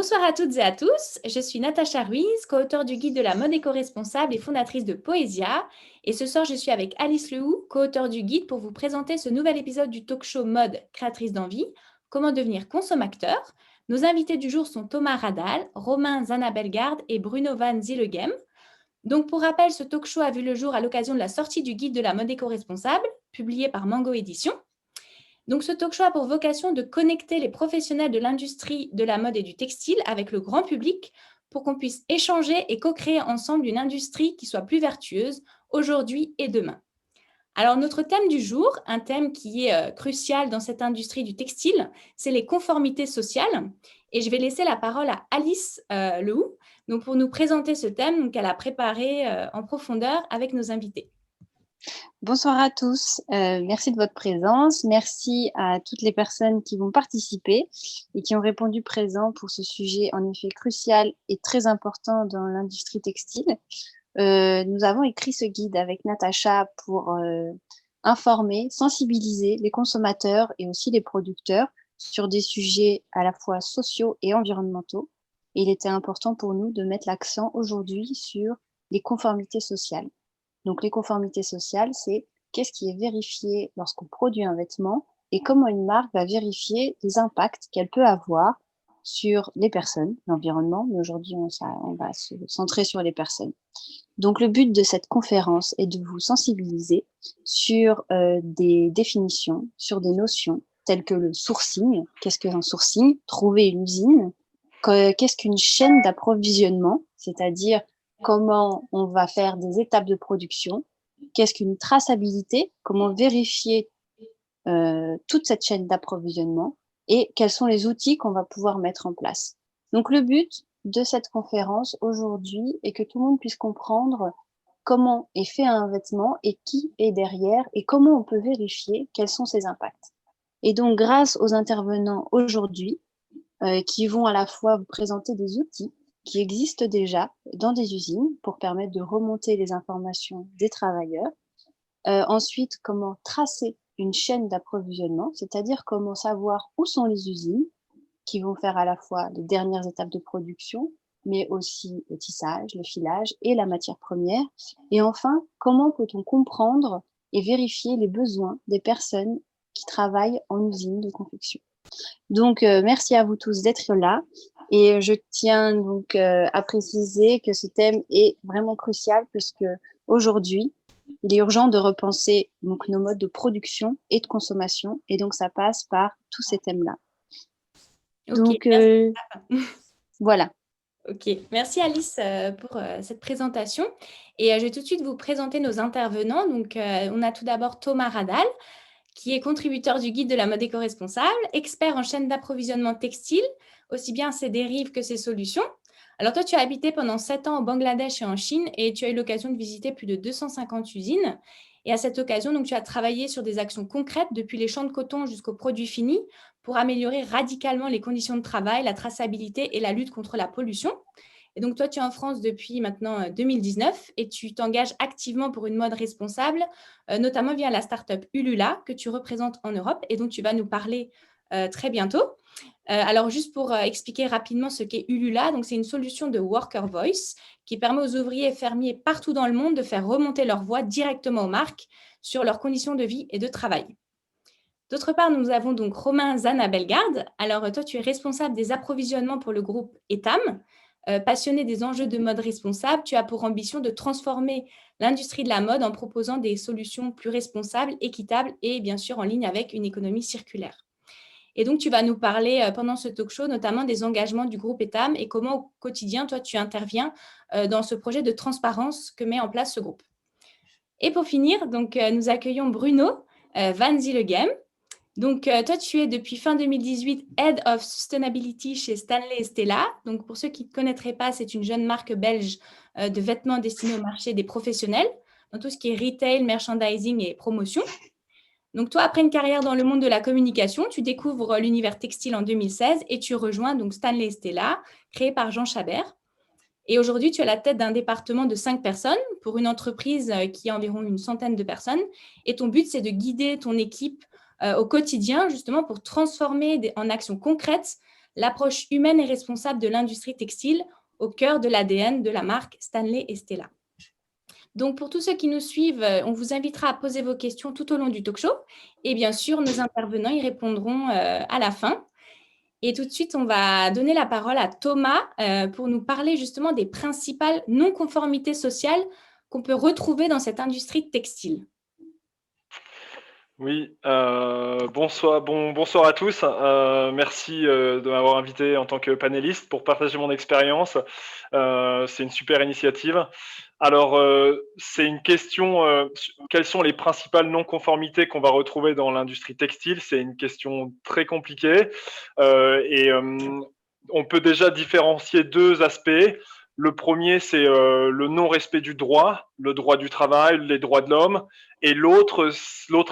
Bonsoir à toutes et à tous, je suis Natacha Ruiz, co-auteure du guide de la mode éco-responsable et fondatrice de Poesia. Et ce soir, je suis avec Alice Lehoux, co-auteure du guide, pour vous présenter ce nouvel épisode du talk show mode créatrice d'envie, comment devenir consommateur. Nos invités du jour sont Thomas Radal, Romain Zanna-Bellegarde et Bruno Van Zillegem. Donc, pour rappel, ce talk show a vu le jour à l'occasion de la sortie du guide de la mode éco-responsable, publié par Mango Édition. Donc, ce talk show a pour vocation de connecter les professionnels de l'industrie de la mode et du textile avec le grand public pour qu'on puisse échanger et co-créer ensemble une industrie qui soit plus vertueuse aujourd'hui et demain. Alors, notre thème du jour, un thème qui est crucial dans cette industrie du textile, c'est les conformités sociales. Et je vais laisser la parole à Alice Lehoux donc pour nous présenter ce thème qu'elle a préparé en profondeur avec nos invités. Bonsoir à tous, merci de votre présence, merci à toutes les personnes qui vont participer et qui ont répondu présent pour ce sujet en effet crucial et très important dans l'industrie textile. Nous avons écrit ce guide avec Natacha pour informer, sensibiliser les consommateurs et aussi les producteurs sur des sujets à la fois sociaux et environnementaux. Et il était important pour nous de mettre l'accent aujourd'hui sur les conformités sociales. Donc, les conformités sociales, c'est qu'est-ce qui est vérifié lorsqu'on produit un vêtement et comment une marque va vérifier les impacts qu'elle peut avoir sur les personnes, l'environnement, mais aujourd'hui, on va se centrer sur les personnes. Donc, le but de cette conférence est de vous sensibiliser sur des définitions, sur des notions telles que le sourcing. Qu'est-ce qu'un sourcing? Trouver une usine. Qu'est-ce qu'une chaîne d'approvisionnement? C'est-à-dire comment on va faire des étapes de production, qu'est-ce qu'une traçabilité, comment vérifier toute cette chaîne d'approvisionnement et quels sont les outils qu'on va pouvoir mettre en place. Donc le but de cette conférence aujourd'hui est que tout le monde puisse comprendre comment est fait un vêtement et qui est derrière et comment on peut vérifier quels sont ses impacts. Et donc grâce aux intervenants aujourd'hui qui vont à la fois vous présenter des outils qui existent déjà dans des usines pour permettre de remonter les informations des travailleurs. Ensuite, comment tracer une chaîne d'approvisionnement, c'est-à-dire comment savoir où sont les usines qui vont faire à la fois les dernières étapes de production, mais aussi le tissage, le filage et la matière première. Et enfin, comment peut-on comprendre et vérifier les besoins des personnes qui travaillent en usine de confection. Donc, merci à vous tous d'être là. Et je tiens donc à préciser que ce thème est vraiment crucial parce que aujourd'hui, il est urgent de repenser donc, nos modes de production et de consommation. Et donc, ça passe par tous ces thèmes-là. Okay, donc, voilà. Ok, merci Alice pour cette présentation. Et je vais tout de suite vous présenter nos intervenants. Donc, on a tout d'abord Thomas Radal, qui est contributeur du guide de la mode éco-responsable, expert en chaîne d'approvisionnement textile, aussi bien ses dérives que ses solutions. Alors toi, tu as habité pendant 7 ans au Bangladesh et en Chine et tu as eu l'occasion de visiter plus de 250 usines. Et à cette occasion, donc, tu as travaillé sur des actions concrètes depuis les champs de coton jusqu'aux produits finis pour améliorer radicalement les conditions de travail, la traçabilité et la lutte contre la pollution. Et donc, toi, tu es en France depuis maintenant 2019 et tu t'engages activement pour une mode responsable, notamment via la start-up Ulula que tu représentes en Europe et dont tu vas nous parler très bientôt. Alors, juste pour expliquer rapidement ce qu'est Ulula, donc c'est une solution de Worker Voice qui permet aux ouvriers et fermiers partout dans le monde de faire remonter leur voix directement aux marques sur leurs conditions de vie et de travail. D'autre part, nous avons donc Romain Zanna-Bellegarde. Alors, toi, tu es responsable des approvisionnements pour le groupe Etam. Passionné des enjeux de mode responsable, tu as pour ambition de transformer l'industrie de la mode en proposant des solutions plus responsables, équitables et bien sûr en ligne avec une économie circulaire. Et donc, tu vas nous parler pendant ce talk show notamment des engagements du groupe Etam et comment au quotidien, toi, tu interviens dans ce projet de transparence que met en place ce groupe. Et pour finir, donc, nous accueillons Bruno Van Zillegem. Donc, toi, tu es depuis fin 2018 Head of Sustainability chez Stanley Stella. Donc, pour ceux qui ne connaîtraient pas, c'est une jeune marque belge de vêtements destinés au marché des professionnels, dans tout ce qui est retail, merchandising et promotion. Donc, toi, après une carrière dans le monde de la communication, tu découvres l'univers textile en 2016 et tu rejoins donc Stanley Stella, créé par Jean Chabert. Et aujourd'hui, tu es à la tête d'un département de 5 personnes pour une entreprise qui a environ une centaine de personnes. Et ton but, c'est de guider ton équipe au quotidien, justement, pour transformer en actions concrètes l'approche humaine et responsable de l'industrie textile au cœur de l'ADN de la marque Stanley et Stella. Donc, pour tous ceux qui nous suivent, on vous invitera à poser vos questions tout au long du talk show. Et bien sûr, nos intervenants y répondront à la fin. Et tout de suite, on va donner la parole à Thomas pour nous parler justement des principales non-conformités sociales qu'on peut retrouver dans cette industrie textile. Oui, bonsoir à tous. Merci de m'avoir invité en tant que panéliste pour partager mon expérience. C'est une super initiative. Alors, c'est une question, quelles sont les principales non-conformités qu'on va retrouver dans l'industrie textile? C'est une question très compliquée on peut déjà différencier deux aspects. Le premier, c'est le non-respect du droit, le droit du travail, les droits de l'homme. Et l'autre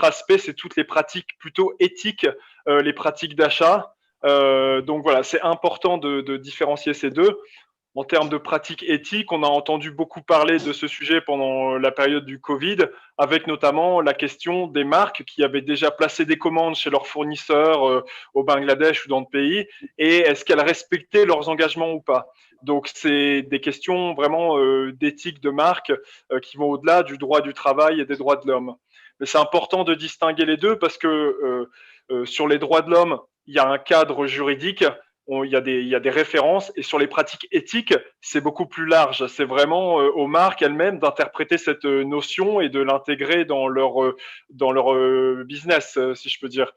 aspect, c'est toutes les pratiques plutôt éthiques, les pratiques d'achat. Donc voilà, c'est important de différencier ces deux. En termes de pratiques éthiques, on a entendu beaucoup parler de ce sujet pendant la période du Covid, avec notamment la question des marques qui avaient déjà placé des commandes chez leurs fournisseurs au Bangladesh ou dans le pays, et est-ce qu'elles respectaient leurs engagements ou pas. Donc, c'est des questions vraiment d'éthique de marque qui vont au-delà du droit du travail et des droits de l'homme. Mais c'est important de distinguer les deux parce que sur les droits de l'homme, il y a un cadre juridique, il y a des références, et sur les pratiques éthiques, c'est beaucoup plus large. C'est vraiment aux marques elles-mêmes d'interpréter cette notion et de l'intégrer dans leur business, si je peux dire.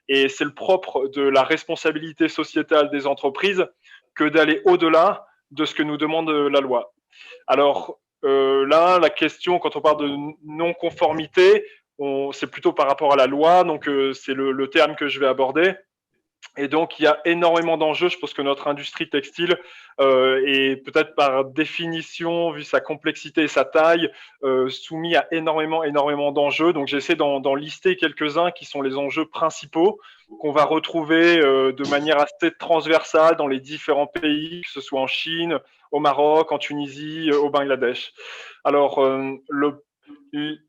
Et c'est le propre de la responsabilité sociétale des entreprises que d'aller au-delà de ce que nous demande la loi. Alors là, la question, quand on parle de non-conformité, c'est plutôt par rapport à la loi, donc c'est le terme que je vais aborder. Et donc, il y a énormément d'enjeux. Je pense que notre industrie textile est peut-être par définition, vu sa complexité et sa taille, soumis à énormément d'enjeux. Donc, j'essaie d'en lister quelques-uns qui sont les enjeux principaux qu'on va retrouver de manière assez transversale dans les différents pays, que ce soit en Chine, au Maroc, en Tunisie, au Bangladesh. Alors,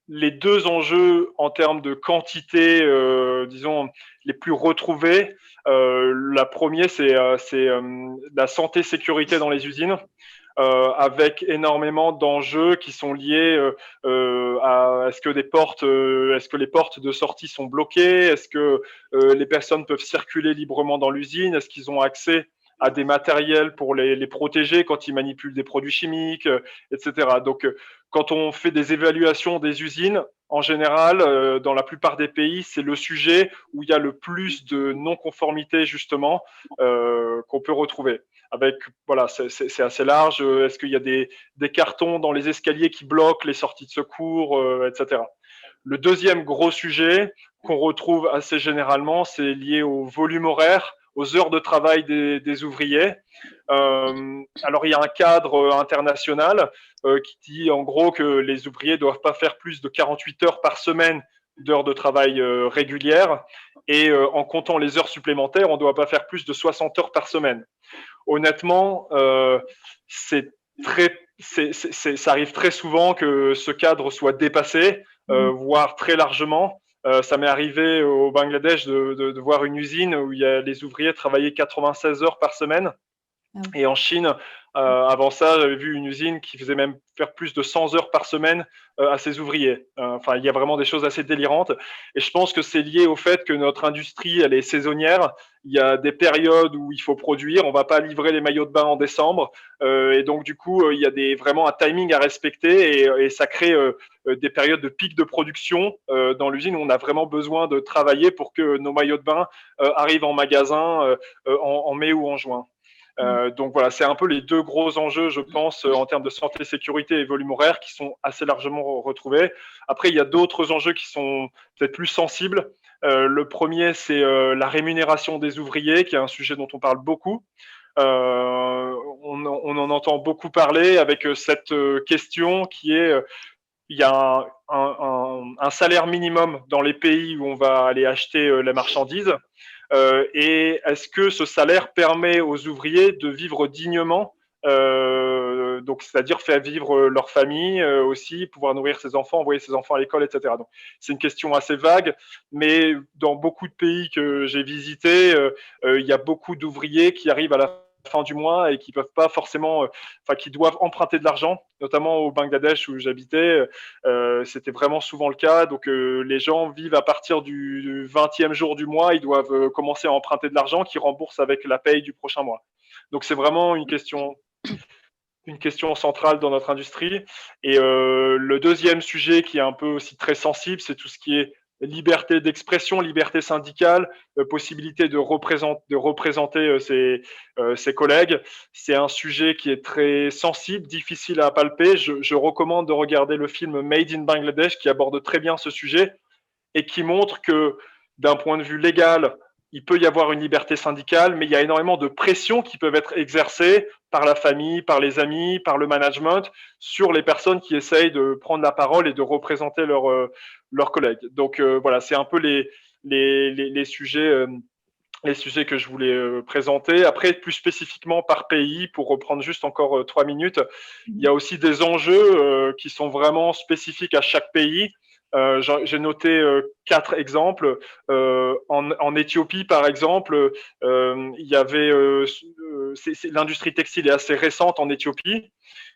les deux enjeux en termes de quantité, disons, les plus retrouvés, la première, c'est la santé-sécurité dans les usines, avec énormément d'enjeux qui sont liés à est-ce que les portes de sortie sont bloquées, est-ce que les personnes peuvent circuler librement dans l'usine, est-ce qu'ils ont accès à des matériels pour les protéger quand ils manipulent des produits chimiques, etc. Donc, quand on fait des évaluations des usines, en général, dans la plupart des pays, c'est le sujet où il y a le plus de non-conformité, justement, qu'on peut retrouver. Avec, voilà, c'est assez large. Est-ce qu'il y a des cartons dans les escaliers qui bloquent les sorties de secours, etc. Le deuxième gros sujet qu'on retrouve assez généralement, c'est lié au volume horaire, aux heures de travail des ouvriers. Alors, il y a un cadre international qui dit en gros que les ouvriers ne doivent pas faire plus de 48 heures par semaine d'heures de travail régulières, et en comptant les heures supplémentaires, on ne doit pas faire plus de 60 heures par semaine. Honnêtement, ça arrive très souvent que ce cadre soit dépassé, voire très largement. Ça m'est arrivé au Bangladesh de voir une usine où il y a les ouvriers travaillaient 96 heures par semaine. Et en Chine, avant ça, j'avais vu une usine qui faisait même faire plus de 100 heures par semaine à ses ouvriers. Enfin, il y a vraiment des choses assez délirantes. Et je pense que c'est lié au fait que notre industrie, elle est saisonnière. Il y a des périodes où il faut produire. On ne va pas livrer les maillots de bain en décembre. Et donc, du coup, il y a vraiment un timing à respecter. Et ça crée des périodes de pic de production dans l'usine où on a vraiment besoin de travailler pour que nos maillots de bain arrivent en magasin en mai ou en juin. Donc voilà, c'est un peu les deux gros enjeux, je pense, en termes de santé, sécurité et volume horaire qui sont assez largement retrouvés. Après, il y a d'autres enjeux qui sont peut-être plus sensibles. Le premier, c'est la rémunération des ouvriers, qui est un sujet dont on parle beaucoup. On en entend beaucoup parler avec cette question qui est il y a un salaire minimum dans les pays où on va aller acheter les marchandises. Et est-ce que ce salaire permet aux ouvriers de vivre dignement donc c'est-à-dire faire vivre leur famille aussi, pouvoir nourrir ses enfants, envoyer ses enfants à l'école, etc. Donc c'est une question assez vague, mais dans beaucoup de pays que j'ai visités, il y a beaucoup d'ouvriers qui arrivent à la fin du mois et qui peuvent pas forcément, qui doivent emprunter de l'argent, notamment au Bangladesh où j'habitais, c'était vraiment souvent le cas. Donc les gens vivent à partir du 20e jour du mois, ils doivent commencer à emprunter de l'argent qu'ils remboursent avec la paye du prochain mois. Donc c'est vraiment une question centrale dans notre industrie. Et le deuxième sujet qui est un peu aussi très sensible, c'est tout ce qui est liberté d'expression, liberté syndicale, possibilité de représenter ses collègues. C'est un sujet qui est très sensible, difficile à palper. Je recommande de regarder le film Made in Bangladesh qui aborde très bien ce sujet et qui montre que d'un point de vue légal, il peut y avoir une liberté syndicale, mais il y a énormément de pressions qui peuvent être exercées par la famille, par les amis, par le management, sur les personnes qui essayent de prendre la parole et de représenter leurs collègues. Donc voilà, c'est un peu les sujets que je voulais présenter. Après, plus spécifiquement par pays, pour reprendre juste encore 3 minutes, il y a aussi des enjeux qui sont vraiment spécifiques à chaque pays. J'ai noté 4 exemples. En Éthiopie, par exemple, il y avait l'industrie textile est assez récente en Éthiopie.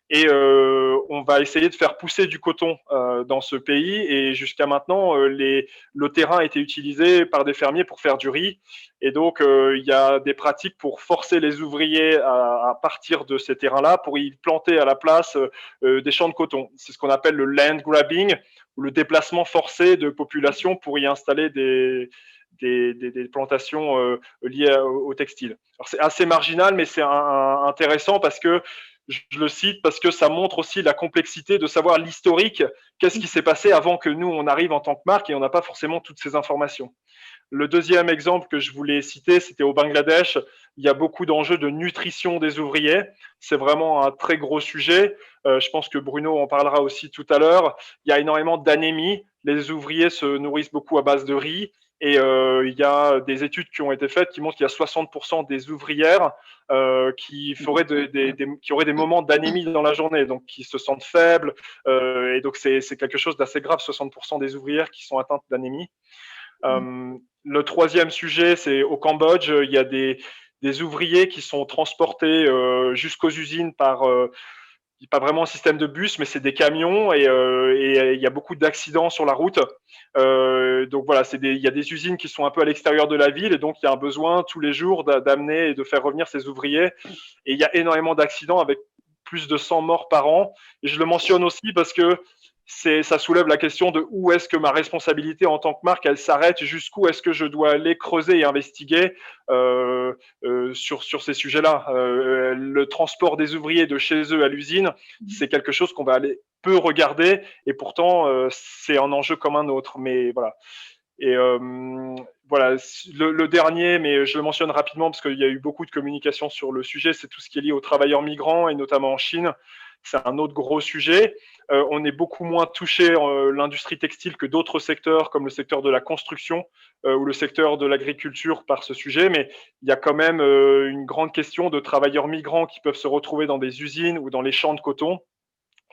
Et on va essayer de faire pousser du coton dans ce pays. Et jusqu'à maintenant, le terrain a été utilisé par des fermiers pour faire du riz. Et donc, il y a des pratiques pour forcer les ouvriers à partir de ces terrains-là pour y planter à la place des champs de coton. C'est ce qu'on appelle le land grabbing, ou le déplacement forcé de population pour y installer des plantations liées au textile. Alors, c'est assez marginal, mais c'est intéressant parce que je le cite parce que ça montre aussi la complexité de savoir l'historique, qu'est-ce qui s'est passé avant que nous, on arrive en tant que marque et on n'a pas forcément toutes ces informations. Le deuxième exemple que je voulais citer, c'était au Bangladesh. Il y a beaucoup d'enjeux de nutrition des ouvriers. C'est vraiment un très gros sujet. Je pense que Bruno en parlera aussi tout à l'heure. Il y a énormément d'anémie. Les ouvriers se nourrissent beaucoup à base de riz. Et il y a des études qui ont été faites qui montrent qu'il y a 60% des ouvrières qui auraient des moments d'anémie dans la journée, donc qui se sentent faibles. Et donc c'est quelque chose d'assez grave, 60% des ouvrières qui sont atteintes d'anémie. Le troisième sujet, c'est au Cambodge, il y a des ouvriers qui sont transportés jusqu'aux usines par pas vraiment un système de bus, mais c'est des camions et il y a beaucoup d'accidents sur la route. Donc voilà, il y a des usines qui sont un peu à l'extérieur de la ville et donc il y a un besoin tous les jours d'amener et de faire revenir ces ouvriers. Et il y a énormément d'accidents avec plus de 100 morts par an. Et je le mentionne aussi parce que ça soulève la question de où est-ce que ma responsabilité en tant que marque, elle s'arrête, jusqu'où est-ce que je dois aller creuser et investiguer sur ces sujets-là. Le transport des ouvriers de chez eux à l'usine, c'est quelque chose qu'on va aller peu regarder et pourtant c'est un enjeu comme un autre. Mais voilà. Et voilà, le dernier, mais je le mentionne rapidement parce qu'il y a eu beaucoup de communication sur le sujet, c'est tout ce qui est lié aux travailleurs migrants et notamment en Chine. C'est un autre gros sujet. On est beaucoup moins touché l'industrie textile que d'autres secteurs, comme le secteur de la construction ou le secteur de l'agriculture par ce sujet, mais il y a quand même une grande question de travailleurs migrants qui peuvent se retrouver dans des usines ou dans les champs de coton.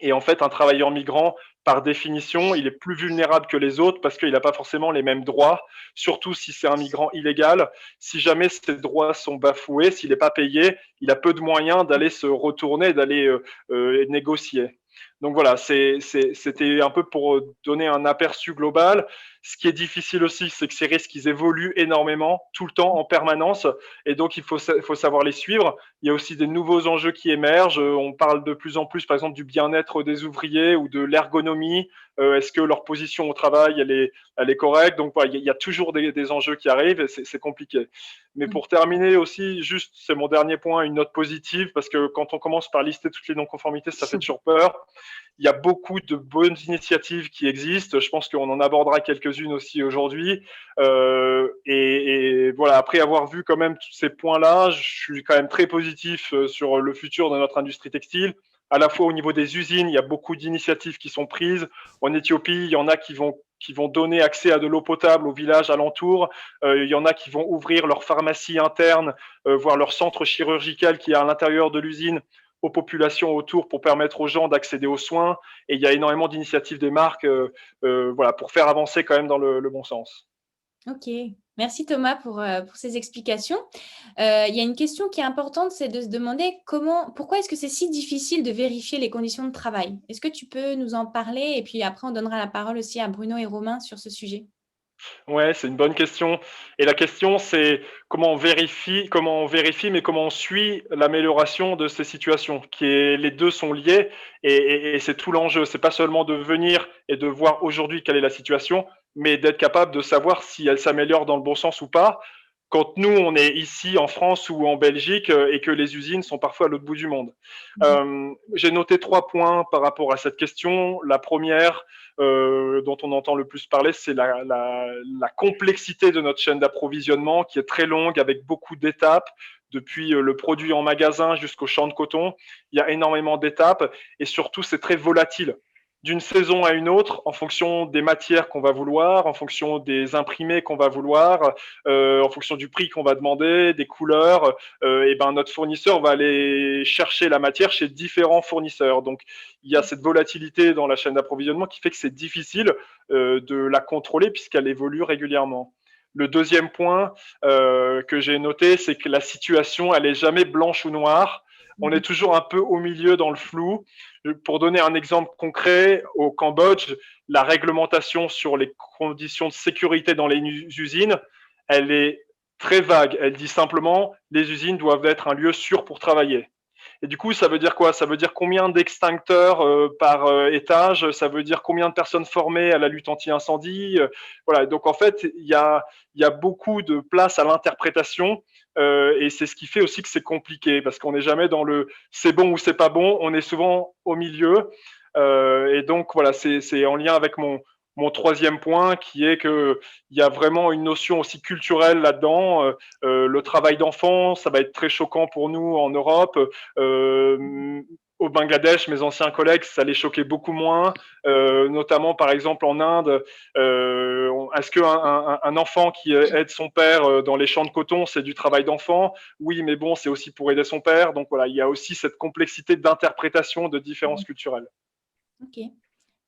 Et en fait, un travailleur migrant, par définition, il est plus vulnérable que les autres parce qu'il n'a pas forcément les mêmes droits, surtout si c'est un migrant illégal. Si jamais ses droits sont bafoués, s'il n'est pas payé, il a peu de moyens d'aller se retourner, d'aller négocier. Donc voilà, c'était un peu pour donner un aperçu global. Ce qui est difficile aussi, c'est que ces risques, ils évoluent énormément, tout le temps, en permanence, et donc il faut savoir les suivre. Il y a aussi des nouveaux enjeux qui émergent. On parle de plus en plus, par exemple, du bien-être des ouvriers ou de l'ergonomie. Est-ce que leur position au travail, elle est correcte? Donc voilà, il y a toujours des enjeux qui arrivent et c'est compliqué. Mais pour terminer aussi, juste, c'est mon dernier point, une note positive, parce que quand on commence par lister toutes les non-conformités, ça fait toujours peur. Il y a beaucoup de bonnes initiatives qui existent. Je pense qu'on en abordera quelques-unes aussi aujourd'hui. Et voilà, après avoir vu quand même tous ces points-là, je suis quand même très positif sur le futur de notre industrie textile. À la fois au niveau des usines, il y a beaucoup d'initiatives qui sont prises. En Éthiopie, il y en a qui vont donner accès à de l'eau potable aux villages alentours. Il y en a qui vont ouvrir leur pharmacie interne, voire leur centre chirurgical qui est à l'intérieur de l'usine aux populations autour pour permettre aux gens d'accéder aux soins. Et il y a énormément d'initiatives des marques voilà, pour faire avancer quand même dans le bon sens. OK. Merci Thomas pour ces explications. Il y a une question qui est importante, c'est de se demander pourquoi est-ce que c'est si difficile de vérifier les conditions de travail? Est-ce que tu peux nous en parler? Et puis après, on donnera la parole aussi à Bruno et Romain sur ce sujet. Ouais, c'est une bonne question. Et la question, c'est comment on vérifie, mais comment on suit l'amélioration de ces situations, les deux sont liés et c'est tout l'enjeu. C'est pas seulement de venir et de voir aujourd'hui quelle est la situation, mais d'être capable de savoir si elle s'améliore dans le bon sens ou pas. Quand nous, on est ici en France ou en Belgique et que les usines sont parfois à l'autre bout du monde. Mmh. J'ai noté 3 points par rapport à cette question. La première, dont on entend le plus parler, c'est la complexité de notre chaîne d'approvisionnement qui est très longue avec beaucoup d'étapes. Depuis le produit en magasin jusqu'au champ de coton, il y a énormément d'étapes et surtout c'est très volatile d'une saison à une autre en fonction des matières qu'on va vouloir, en fonction des imprimés qu'on va vouloir, en fonction du prix qu'on va demander, des couleurs. Et ben notre fournisseur va aller chercher la matière chez différents fournisseurs. Donc il y a cette volatilité dans la chaîne d'approvisionnement qui fait que c'est difficile de la contrôler puisqu'elle évolue régulièrement. Le deuxième point que j'ai noté, c'est que la situation, elle est jamais blanche ou noire. On est toujours un peu au milieu dans le flou. Pour donner un exemple concret, au Cambodge, la réglementation sur les conditions de sécurité dans les usines, elle est très vague. Elle dit simplement les usines doivent être un lieu sûr pour travailler. Et du coup, ça veut dire quoi? Ça veut dire combien d'extincteurs par étage, ça veut dire combien de personnes formées à la lutte anti-incendie. Voilà, donc en fait, il y a beaucoup de place à l'interprétation et c'est ce qui fait aussi que c'est compliqué parce qu'on n'est jamais dans le c'est bon ou c'est pas bon, on est souvent au milieu. Et donc voilà, c'est en lien avec mon troisième point qui est qu'il y a vraiment une notion aussi culturelle là-dedans. Le travail d'enfant, ça va être très choquant pour nous en Europe. Au Bangladesh, mes anciens collègues, ça les choquait beaucoup moins, notamment par exemple en Inde. Est-ce qu'un enfant qui aide son père dans les champs de coton, c'est du travail d'enfant? Oui, mais bon, c'est aussi pour aider son père. Donc voilà, il y a aussi cette complexité d'interprétation de différences culturelles. OK.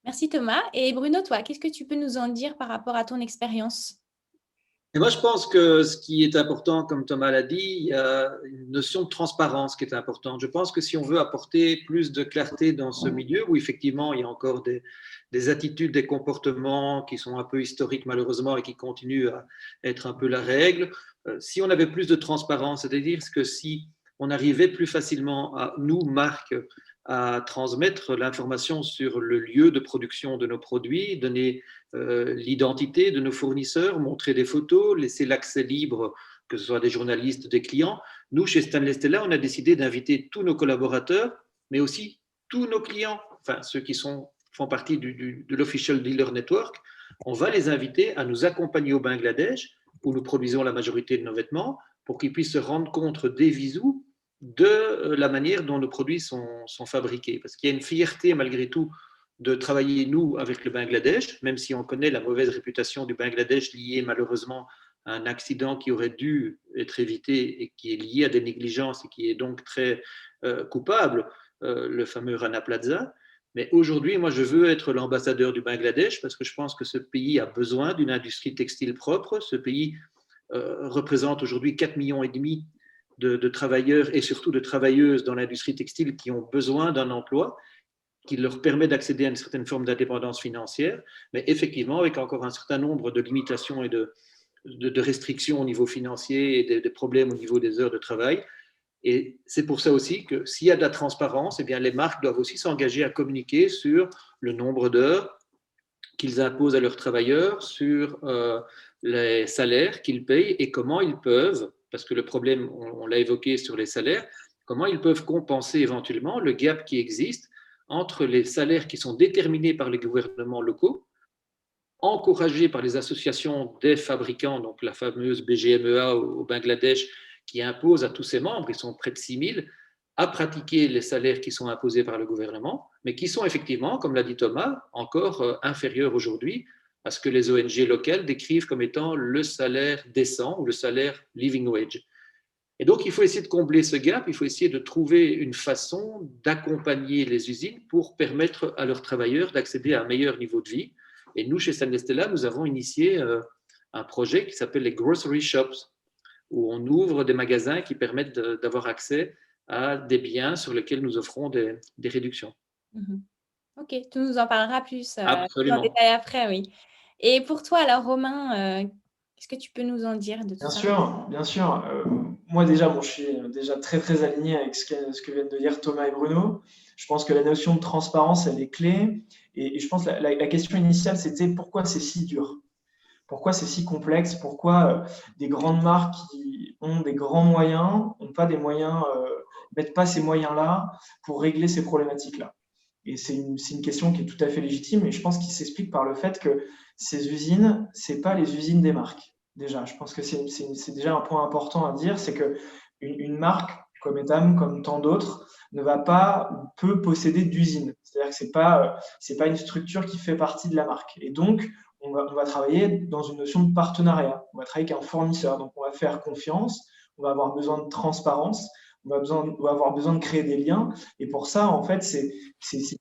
Merci Thomas. Et Bruno, toi, qu'est-ce que tu peux nous en dire par rapport à ton expérience? Et moi, je pense que ce qui est important, comme Thomas l'a dit, il y a une notion de transparence qui est importante. Je pense que si on veut apporter plus de clarté dans ce milieu, où effectivement il y a encore des attitudes, des comportements qui sont un peu historiques malheureusement et qui continuent à être un peu la règle, si on avait plus de transparence, c'est-à-dire que si on arrivait plus facilement à nous, marques, à transmettre l'information sur le lieu de production de nos produits, donner l'identité de nos fournisseurs, montrer des photos, laisser l'accès libre, que ce soit des journalistes, des clients. Nous, chez Stanley Stella, on a décidé d'inviter tous nos collaborateurs, mais aussi tous nos clients, enfin ceux qui font partie de l'Official Dealer Network. On va les inviter à nous accompagner au Bangladesh, où nous produisons la majorité de nos vêtements, pour qu'ils puissent se rendre compte des visous de la manière dont nos produits sont fabriqués. Parce qu'il y a une fierté, malgré tout, de travailler, nous, avec le Bangladesh, même si on connaît la mauvaise réputation du Bangladesh liée malheureusement à un accident qui aurait dû être évité et qui est lié à des négligences et qui est donc très coupable, le fameux Rana Plaza. Mais aujourd'hui, moi, je veux être l'ambassadeur du Bangladesh parce que je pense que ce pays a besoin d'une industrie textile propre. Ce pays représente aujourd'hui 4,5 millions de travailleurs et surtout de travailleuses dans l'industrie textile qui ont besoin d'un emploi qui leur permet d'accéder à une certaine forme d'indépendance financière, mais effectivement avec encore un certain nombre de limitations et de restrictions au niveau financier et des problèmes au niveau des heures de travail. Et c'est pour ça aussi que s'il y a de la transparence, eh bien les marques doivent aussi s'engager à communiquer sur le nombre d'heures qu'ils imposent à leurs travailleurs, sur les salaires qu'ils payent et comment ils peuvent, parce que le problème, on l'a évoqué sur les salaires, comment ils peuvent compenser éventuellement le gap qui existe entre les salaires qui sont déterminés par les gouvernements locaux, encouragés par les associations des fabricants, donc la fameuse BGMEA au Bangladesh, qui impose à tous ses membres, ils sont près de 6 000, à pratiquer les salaires qui sont imposés par le gouvernement, mais qui sont effectivement, comme l'a dit Thomas, encore inférieurs aujourd'hui à ce que les ONG locales décrivent comme étant le salaire décent ou le salaire living wage. Et donc, il faut essayer de combler ce gap, il faut essayer de trouver une façon d'accompagner les usines pour permettre à leurs travailleurs d'accéder à un meilleur niveau de vie. Et nous, chez San Stella, nous avons initié un projet qui s'appelle les Grocery Shops, où on ouvre des magasins qui permettent d'avoir accès à des biens sur lesquels nous offrons des réductions. Ok, tu nous en parleras plus en Absolument. détail après, oui. Et pour toi, alors Romain, est-ce que tu peux nous en dire de tout Bien ça? sûr, bien sûr. Moi déjà, je suis déjà très très aligné avec ce que viennent de dire Thomas et Bruno. Je pense que la notion de transparence, elle est clé. Et je pense que la question initiale, c'était pourquoi c'est si dur? Pourquoi c'est si complexe? Pourquoi des grandes marques qui ont des grands moyens n'ont pas des moyens, mettent pas ces moyens-là pour régler ces problématiques-là? Et c'est une question qui est tout à fait légitime, et je pense qu'il s'explique par le fait que ces usines, c'est pas les usines des marques. Déjà, je pense que c'est déjà un point important à dire, c'est que une marque comme Etam, comme tant d'autres, ne va pas ou peut posséder d'usine. C'est-à-dire que c'est pas une structure qui fait partie de la marque. Et donc, on va travailler dans une notion de partenariat. On va travailler avec un fournisseur. Donc, on va faire confiance, on va avoir besoin de transparence, on va avoir besoin de créer des liens. Et pour ça, en fait, c'est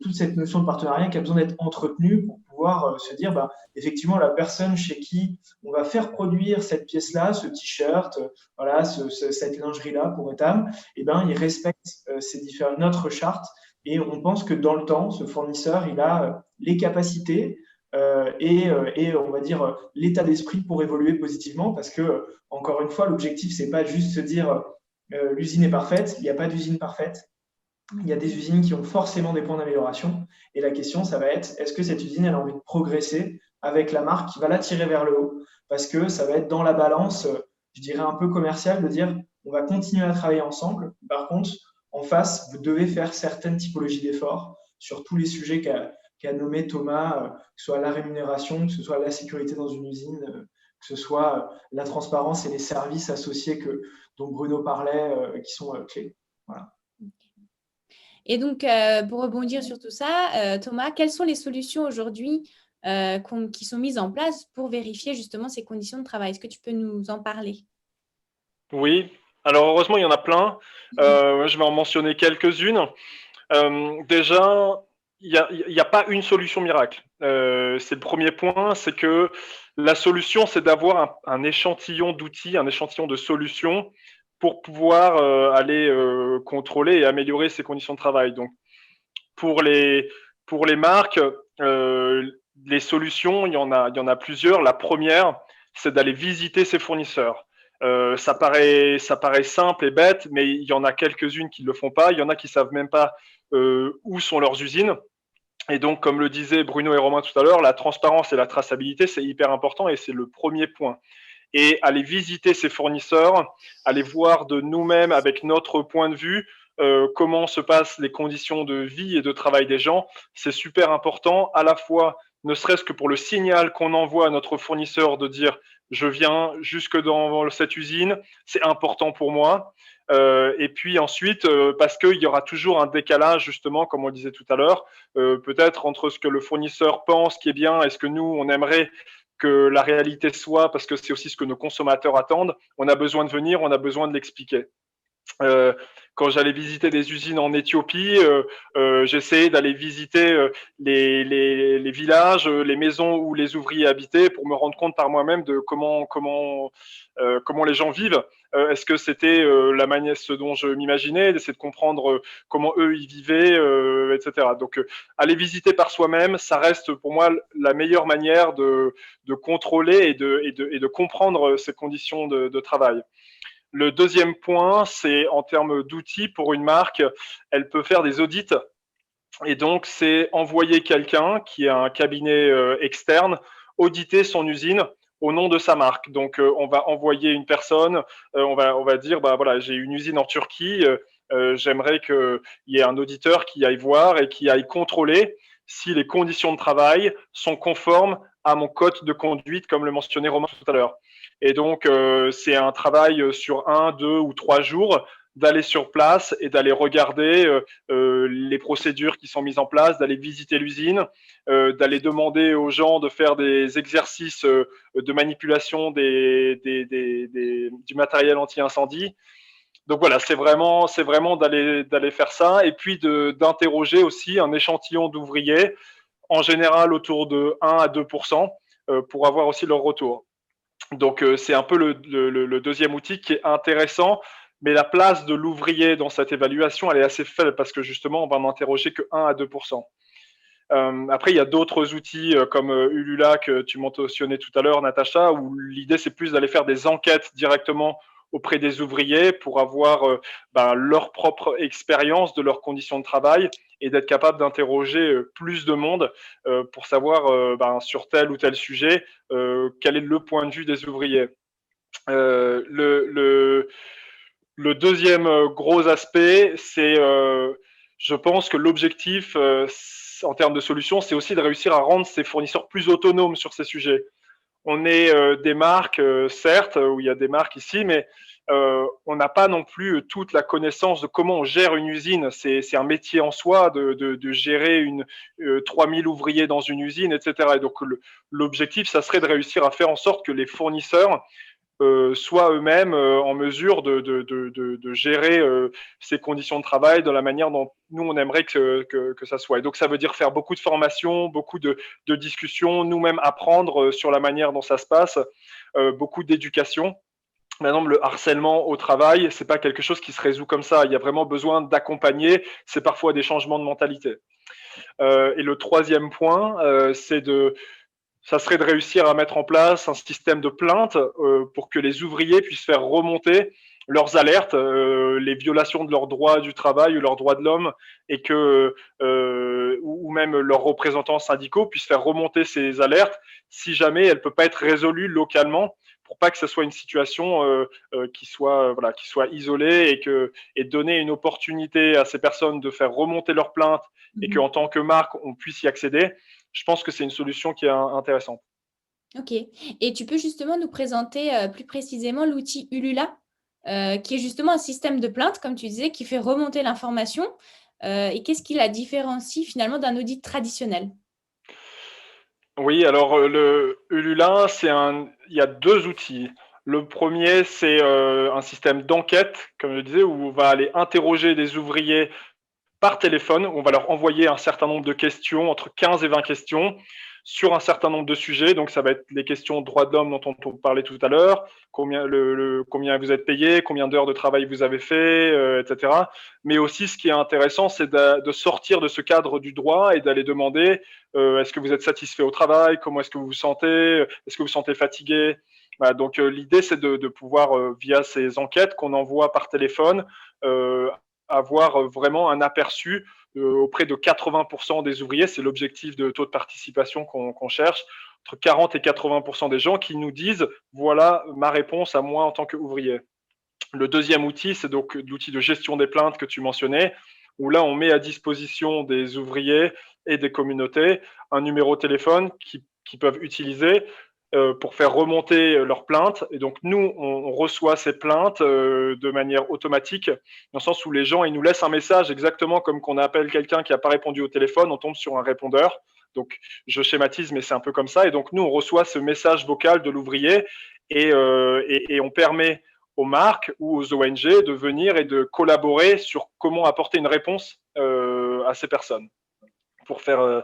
toute cette notion de partenariat qui a besoin d'être entretenue pour pouvoir se dire, bah, effectivement, la personne chez qui on va faire produire cette pièce-là, ce t-shirt, voilà, cette lingerie-là pour Etam, eh ben, il respecte notre charte. Et on pense que dans le temps, ce fournisseur, il a les capacités et on va dire l'état d'esprit pour évoluer positivement, parce que encore une fois, l'objectif, c'est pas juste se dire l'usine est parfaite. Il n'y a pas d'usine parfaite. Il y a des usines qui ont forcément des points d'amélioration. Et la question, ça va être, est-ce que cette usine, elle a envie de progresser avec la marque qui va la tirer vers le haut? Parce que ça va être dans la balance, je dirais un peu commerciale, de dire, on va continuer à travailler ensemble. Par contre, en face, vous devez faire certaines typologies d'efforts sur tous les sujets qu'a nommé Thomas, que ce soit la rémunération, que ce soit la sécurité dans une usine, que ce soit la transparence et les services associés dont Bruno parlait, qui sont clés. Voilà. Et donc, pour rebondir sur tout ça, Thomas, quelles sont les solutions aujourd'hui qui sont mises en place pour vérifier justement ces conditions de travail? Est-ce que tu peux nous en parler? Oui, alors heureusement, il y en a plein. Je vais en mentionner quelques-unes. Déjà, il n'y a pas une solution miracle. C'est le premier point, c'est que la solution, c'est d'avoir un échantillon d'outils, un échantillon de solutions pour pouvoir aller contrôler et améliorer ces conditions de travail. Donc, pour les marques, les solutions, il y en a plusieurs. La première, c'est d'aller visiter ses fournisseurs. Ça paraît simple et bête, mais il y en a quelques-unes qui ne le font pas. Il y en a qui ne savent même pas où sont leurs usines. Et donc, comme le disaient Bruno et Romain tout à l'heure, la transparence et la traçabilité, c'est hyper important et c'est le premier point. Et aller visiter ses fournisseurs, aller voir de nous-mêmes avec notre point de vue comment se passent les conditions de vie et de travail des gens, c'est super important, à la fois ne serait-ce que pour le signal qu'on envoie à notre fournisseur de dire je viens jusque dans cette usine, c'est important pour moi. Et puis ensuite, parce qu'il y aura toujours un décalage, justement, comme on le disait tout à l'heure, peut-être entre ce que le fournisseur pense qui est bien et ce que nous, on aimerait que la réalité soit, parce que c'est aussi ce que nos consommateurs attendent. On a besoin de venir, on a besoin de l'expliquer. Quand j'allais visiter des usines en Éthiopie, j'essayais d'aller visiter les villages, les maisons où les ouvriers habitaient pour me rendre compte par moi-même de comment les gens vivent. Est-ce que c'était la manière, ce dont je m'imaginais, d'essayer de comprendre comment eux y vivaient, etc. Donc, aller visiter par soi-même, ça reste pour moi la meilleure manière de contrôler et de comprendre ces conditions de travail. Le deuxième point, c'est en termes d'outils pour une marque, elle peut faire des audits. Et donc, c'est envoyer quelqu'un qui a un cabinet externe auditer son usine au nom de sa marque. Donc, on va envoyer une personne, on va dire, bah voilà, j'ai une usine en Turquie, j'aimerais qu'il y ait un auditeur qui aille voir et qui aille contrôler si les conditions de travail sont conformes à mon code de conduite, comme le mentionnait Romain tout à l'heure. Et donc, c'est un travail sur 1, 2 ou 3 jours d'aller sur place et d'aller regarder les procédures qui sont mises en place, d'aller visiter l'usine, d'aller demander aux gens de faire des exercices de manipulation du matériel anti-incendie. Donc voilà, c'est vraiment d'aller faire ça et puis d'interroger aussi un échantillon d'ouvriers, en général autour de 1 à 2%, pour avoir aussi leur retour. Donc c'est un peu le deuxième outil qui est intéressant, mais la place de l'ouvrier dans cette évaluation, elle est assez faible parce que justement, on va n'interroger que 1 à 2%. Après, il y a d'autres outils comme Ulula que tu mentionnais tout à l'heure, Natacha, où l'idée c'est plus d'aller faire des enquêtes directement auprès des ouvriers pour avoir leur propre expérience de leurs conditions de travail et d'être capable d'interroger plus de monde pour savoir sur tel ou tel sujet quel est le point de vue des ouvriers. Le deuxième gros aspect, c'est, je pense que l'objectif en termes de solution, c'est aussi de réussir à rendre ces fournisseurs plus autonomes sur ces sujets. On est des marques, certes, où il y a des marques ici, mais on n'a pas non plus toute la connaissance de comment on gère une usine. C'est un métier en soi de gérer 3000 ouvriers dans une usine, etc. Et donc l'objectif, ça serait de réussir à faire en sorte que les fournisseurs soient eux-mêmes en mesure de gérer ces conditions de travail de la manière dont nous, on aimerait que ça soit. Et donc, ça veut dire faire beaucoup de formations, beaucoup de discussions, nous-mêmes apprendre sur la manière dont ça se passe, beaucoup d'éducation. Par exemple, le harcèlement au travail, c'est pas quelque chose qui se résout comme ça. Il y a vraiment besoin d'accompagner. C'est parfois des changements de mentalité. Et le troisième point, ça serait de réussir à mettre en place un système de plainte pour que les ouvriers puissent faire remonter leurs alertes, les violations de leurs droits du travail ou leurs droits de l'homme, et que ou même leurs représentants syndicaux puissent faire remonter ces alertes si jamais elle ne peut pas être résolue localement, pour pas que ce soit une situation qui soit isolée et donner une opportunité à ces personnes de faire remonter leurs plaintes et qu'en tant que marque on puisse y accéder. Je pense que c'est une solution qui est intéressante. Ok. Et tu peux justement nous présenter plus précisément l'outil Ulula, qui est justement un système de plainte, comme tu disais, qui fait remonter l'information. Et qu'est-ce qui la différencie finalement d'un audit traditionnel? Oui, alors le Ulula, il y a deux outils. Le premier, c'est un système d'enquête, comme je disais, où on va aller interroger des ouvriers par téléphone. On va leur envoyer un certain nombre de questions, entre 15 et 20 questions, sur un certain nombre de sujets. Donc, ça va être les questions droits de l'homme dont on parlait tout à l'heure, combien vous êtes payé, combien d'heures de travail vous avez fait, etc. Mais aussi, ce qui est intéressant, c'est de sortir de ce cadre du droit et d'aller demander est-ce que vous êtes satisfait au travail, comment est-ce que vous vous sentez, est-ce que vous vous sentez fatigué. Voilà, donc, l'idée, c'est de pouvoir, via ces enquêtes qu'on envoie par téléphone, avoir vraiment un aperçu auprès de 80% des ouvriers. C'est l'objectif de taux de participation qu'on cherche, entre 40 et 80% des gens qui nous disent voilà ma réponse à moi en tant qu'ouvrier. Le deuxième outil, c'est donc l'outil de gestion des plaintes que tu mentionnais, où là on met à disposition des ouvriers et des communautés un numéro de téléphone qui peuvent utiliser pour faire remonter leurs plaintes. Et donc, nous, on reçoit ces plaintes de manière automatique, dans le sens où les gens, ils nous laissent un message exactement comme qu'on appelle quelqu'un qui n'a pas répondu au téléphone, on tombe sur un répondeur. Donc, je schématise, mais c'est un peu comme ça. Et donc, nous, on reçoit ce message vocal de l'ouvrier et on permet aux marques ou aux ONG de venir et de collaborer sur comment apporter une réponse à ces personnes. Pour faire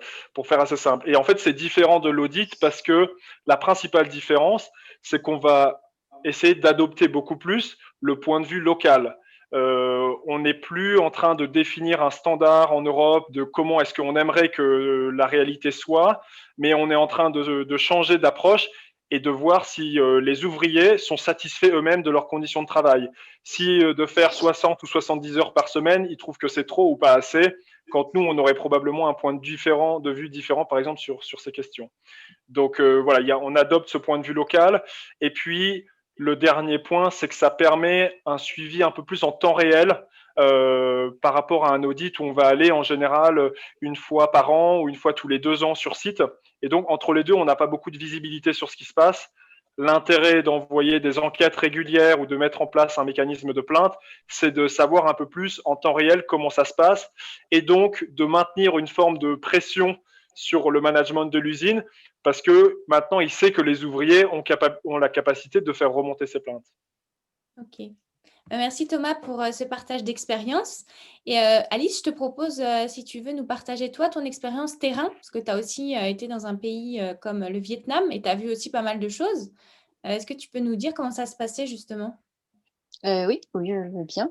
assez simple. Et en fait, c'est différent de l'audit parce que la principale différence, c'est qu'on va essayer d'adopter beaucoup plus le point de vue local. On n'est plus en train de définir un standard en Europe de comment est-ce qu'on aimerait que la réalité soit, mais on est en train de changer d'approche et de voir si les ouvriers sont satisfaits eux-mêmes de leurs conditions de travail. Si de faire 60 ou 70 heures par semaine, ils trouvent que c'est trop ou pas assez, quand nous, on aurait probablement un point de vue différent, par exemple, sur ces questions. Donc voilà, on adopte ce point de vue local. Et puis, le dernier point, c'est que ça permet un suivi un peu plus en temps réel par rapport à un audit où on va aller en général une fois par an ou une fois tous les 2 ans sur site. Et donc, entre les deux, on n'a pas beaucoup de visibilité sur ce qui se passe. L'intérêt d'envoyer des enquêtes régulières ou de mettre en place un mécanisme de plainte, c'est de savoir un peu plus en temps réel comment ça se passe et donc de maintenir une forme de pression sur le management de l'usine parce que maintenant, il sait que les ouvriers ont la capacité de faire remonter ces plaintes. Ok. Merci Thomas pour ce partage d'expérience. Et Alice, je te propose, si tu veux, nous partager toi ton expérience terrain, parce que tu as aussi été dans un pays comme le Vietnam et tu as vu aussi pas mal de choses. Est-ce que tu peux nous dire comment ça se passait justement? Oui, oui, je veux bien.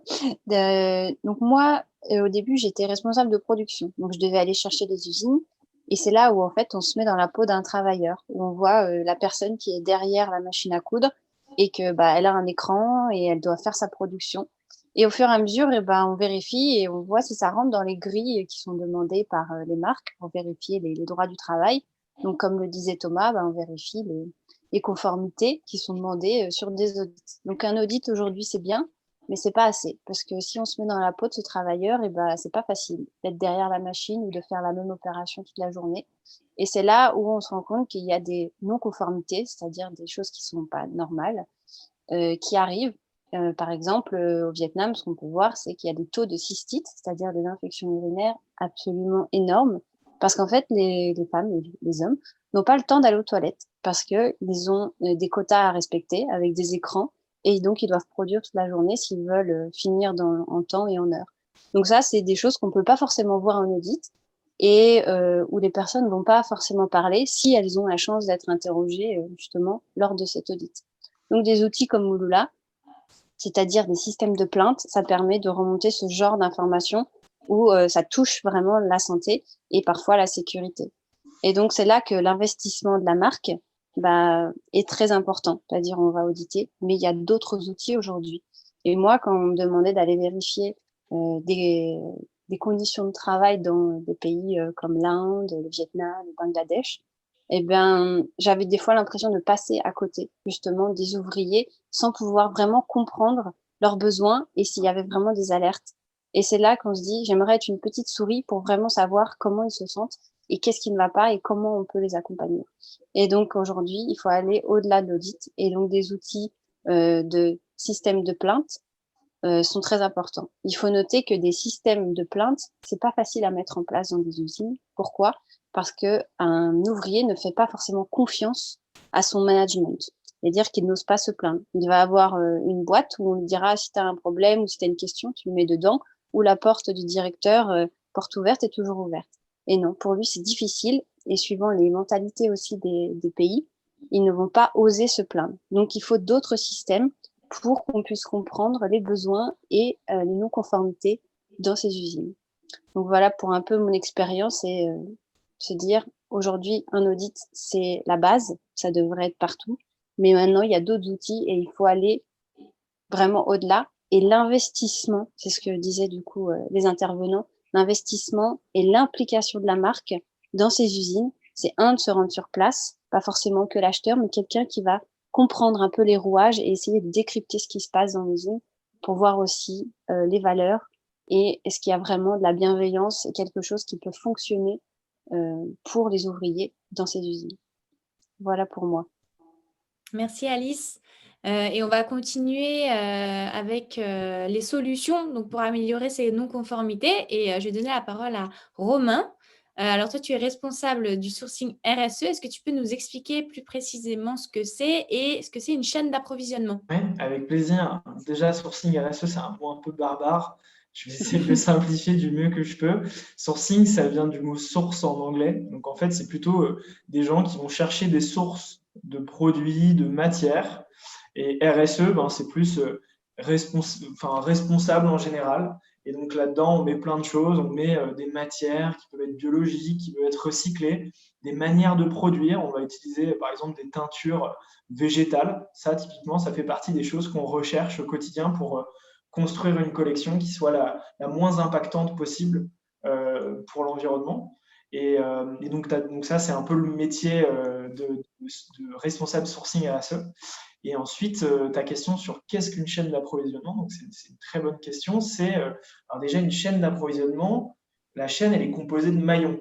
Donc moi, au début, j'étais responsable de production. Donc je devais aller chercher les usines. Et c'est là où en fait on se met dans la peau d'un travailleur, où on voit la personne qui est derrière la machine à coudre et que bah elle a un écran et elle doit faire sa production. Et au fur et à mesure, on vérifie et on voit si ça rentre dans les grilles qui sont demandées par les marques pour vérifier les droits du travail. Donc comme le disait Thomas, on vérifie les conformités qui sont demandées sur des audits. Donc un audit aujourd'hui, c'est bien, mais c'est pas assez. Parce que si on se met dans la peau de ce travailleur, c'est pas facile d'être derrière la machine ou de faire la même opération toute la journée. Et c'est là où on se rend compte qu'il y a des non-conformités, c'est-à-dire des choses qui sont pas normales, qui arrivent. Par exemple, au Vietnam, ce qu'on peut voir, c'est qu'il y a des taux de cystite, c'est-à-dire des infections urinaires absolument énormes, parce qu'en fait, les femmes et les hommes n'ont pas le temps d'aller aux toilettes, parce qu'ils ont des quotas à respecter avec des écrans, et donc ils doivent produire toute la journée s'ils veulent finir en temps et en heure. Donc ça, c'est des choses qu'on peut pas forcément voir en audit, et où les personnes vont pas forcément parler si elles ont la chance d'être interrogées justement lors de cet audit. Donc des outils comme Mouloula, c'est-à-dire des systèmes de plainte, ça permet de remonter ce genre d'informations où ça touche vraiment la santé et parfois la sécurité. Et donc, c'est là que l'investissement de la marque est très important. C'est-à-dire, on va auditer, mais il y a d'autres outils aujourd'hui. Et moi, quand on me demandait d'aller vérifier des conditions de travail dans des pays comme l'Inde, le Vietnam, le Bangladesh, j'avais des fois l'impression de passer à côté, justement, des ouvriers sans pouvoir vraiment comprendre leurs besoins et s'il y avait vraiment des alertes. Et c'est là qu'on se dit, j'aimerais être une petite souris pour vraiment savoir comment ils se sentent et qu'est-ce qui ne va pas et comment on peut les accompagner. Et donc, aujourd'hui, il faut aller au-delà de l'audit et donc des outils de système de plainte sont très importants. Il faut noter que des systèmes de plainte, c'est pas facile à mettre en place dans des usines. Pourquoi? Parce que un ouvrier ne fait pas forcément confiance à son management. C'est-à-dire qu'il n'ose pas se plaindre. Il va avoir une boîte où on lui dira si tu as un problème ou si tu as une question, tu le mets dedans, ou la porte du directeur, porte ouverte, est toujours ouverte. Et non, pour lui, c'est difficile. Et suivant les mentalités aussi des pays, ils ne vont pas oser se plaindre. Donc, il faut d'autres systèmes pour qu'on puisse comprendre les besoins et les non-conformités dans ces usines. Donc voilà pour un peu mon expérience et se dire aujourd'hui un audit c'est la base, ça devrait être partout, mais maintenant il y a d'autres outils et il faut aller vraiment au-delà. Et l'investissement, c'est ce que disaient du coup les intervenants, l'investissement et l'implication de la marque dans ces usines, c'est de se rendre sur place, pas forcément que l'acheteur, mais quelqu'un qui va comprendre un peu les rouages et essayer de décrypter ce qui se passe dans l'usine pour voir aussi les valeurs et est-ce qu'il y a vraiment de la bienveillance et quelque chose qui peut fonctionner pour les ouvriers dans ces usines. Voilà pour moi. Merci Alice. Et on va continuer avec les solutions donc pour améliorer ces non-conformités. Et je vais donner la parole à Romain. Alors toi, tu es responsable du sourcing RSE. Est-ce que tu peux nous expliquer plus précisément ce que c'est et ce que c'est une chaîne d'approvisionnement? Oui, avec plaisir. Déjà, sourcing RSE, c'est un mot un peu barbare. Je vais essayer de le simplifier du mieux que je peux. Sourcing, ça vient du mot source en anglais. Donc, en fait, c'est plutôt des gens qui vont chercher des sources de produits, de matières. Et RSE, c'est plus responsable en général. Et donc, là-dedans, on met plein de choses. On met des matières qui peuvent être biologiques, qui peuvent être recyclées, des manières de produire. On va utiliser, par exemple, des teintures végétales. Ça, typiquement, ça fait partie des choses qu'on recherche au quotidien pour construire une collection qui soit la moins impactante possible pour l'environnement. Et donc ça, c'est un peu le métier de responsable sourcing RSE. Et ensuite, ta question sur qu'est-ce qu'une chaîne d'approvisionnement, donc c'est une très bonne question. Alors déjà, une chaîne d'approvisionnement, la chaîne, elle est composée de maillons.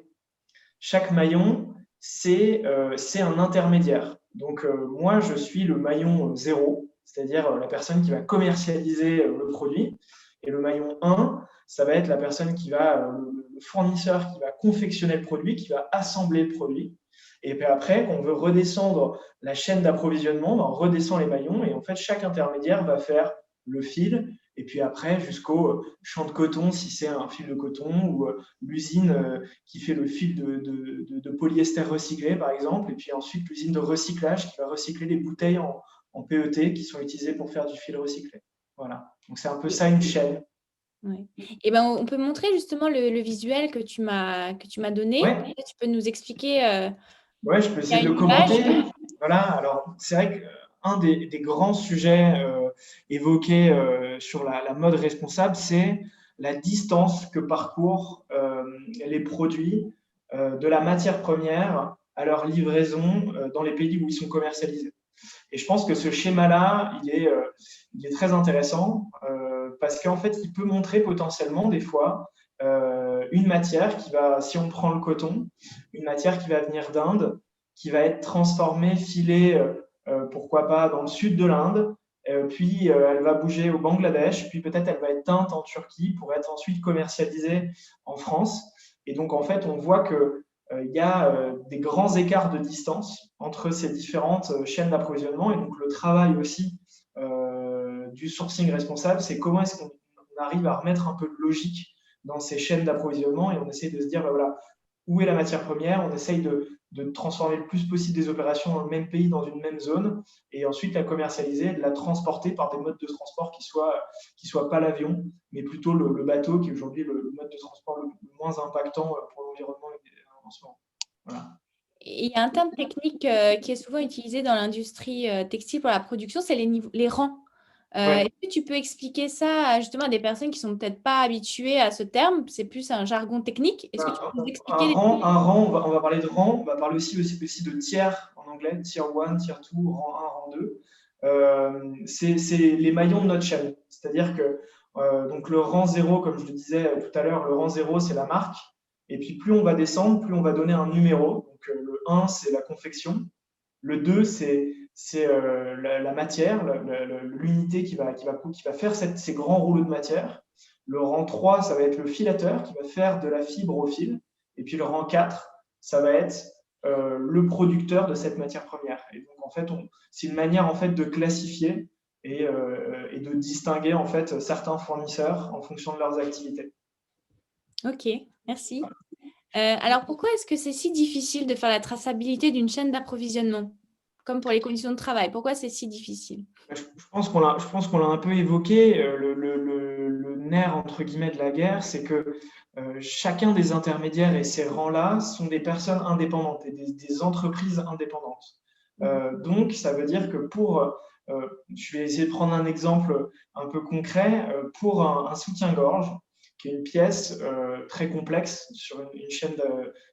Chaque maillon, c'est un intermédiaire. Donc, moi, je suis le maillon 0, c'est-à-dire la personne qui va commercialiser le produit. Et le maillon 1, ça va être la personne le fournisseur qui va confectionner le produit, qui va assembler le produit. Et puis après, quand on veut redescendre la chaîne d'approvisionnement, on redescend les maillons et en fait, chaque intermédiaire va faire le fil, et puis après jusqu'au champ de coton si c'est un fil de coton, ou l'usine qui fait le fil de polyester recyclé par exemple, et puis ensuite l'usine de recyclage qui va recycler les bouteilles en PET qui sont utilisées pour faire du fil recyclé. Voilà, donc c'est un peu ça une chaîne. Ouais. Et ben, on peut montrer justement le visuel que tu m'as donné. Ouais. Peut-être tu peux nous expliquer. Ouais, je peux Il y a essayer de le une image. commenter. Voilà, alors c'est vrai qu'un des grands sujets évoqués sur la mode responsable, c'est la distance que parcourent les produits de la matière première à leur livraison dans les pays où ils sont commercialisés. Et je pense que ce schéma-là, il est très intéressant parce qu'en fait, il peut montrer potentiellement des fois une matière qui va, si on prend le coton, une matière qui va venir d'Inde, qui va être transformée, filée, pourquoi pas dans le sud de l'Inde, puis elle va bouger au Bangladesh, puis peut-être elle va être teinte en Turquie pour être ensuite commercialisée en France. Et donc en fait, on voit que il y a des grands écarts de distance entre ces différentes chaînes d'approvisionnement. Et donc, le travail aussi du sourcing responsable, c'est comment est-ce qu'on arrive à remettre un peu de logique dans ces chaînes d'approvisionnement et on essaie de se dire, ben voilà, où est la matière première? On essaye de transformer le plus possible des opérations dans le même pays, dans une même zone, et ensuite la commercialiser, de la transporter par des modes de transport qui soient pas l'avion, mais plutôt le bateau, qui est aujourd'hui le mode de transport le moins impactant pour l'environnement en ce moment. Voilà. Et il y a un terme technique qui est souvent utilisé dans l'industrie textile pour la production, c'est les rangs. Ouais. Est-ce que tu peux expliquer ça justement à des personnes qui ne sont peut-être pas habituées à ce terme? C'est plus un jargon technique. Est-ce que tu peux nous expliquer un rang, on va parler de rang, on va parler aussi de tiers en anglais, tier 1, tier 2, rang 1, rang 2. C'est les maillons de notre chaîne. C'est-à-dire que donc le rang 0, comme je le disais tout à l'heure, le rang 0, c'est la marque. Et puis plus on va descendre, plus on va donner un numéro. Donc le 1, c'est la confection. Le 2, c'est la matière, l'unité qui va faire ces grands rouleaux de matière. Le rang 3, ça va être le filateur qui va faire de la fibre au fil. Et puis le rang 4, ça va être le producteur de cette matière première. Et donc, en fait, c'est une manière en fait, de classifier et de distinguer en fait, certains fournisseurs en fonction de leurs activités. Ok, merci. Alors, pourquoi est-ce que c'est si difficile de faire la traçabilité d'une chaîne d'approvisionnement, comme pour les conditions de travail? Pourquoi c'est si difficile? Je pense qu'on l'a un peu évoqué. Le nerf, entre guillemets, de la guerre, c'est que chacun des intermédiaires et ces rangs-là sont des personnes indépendantes et des entreprises indépendantes. Donc, ça veut dire que je vais essayer de prendre un exemple un peu concret, pour un soutien-gorge, qui est une pièce très complexe sur une chaîne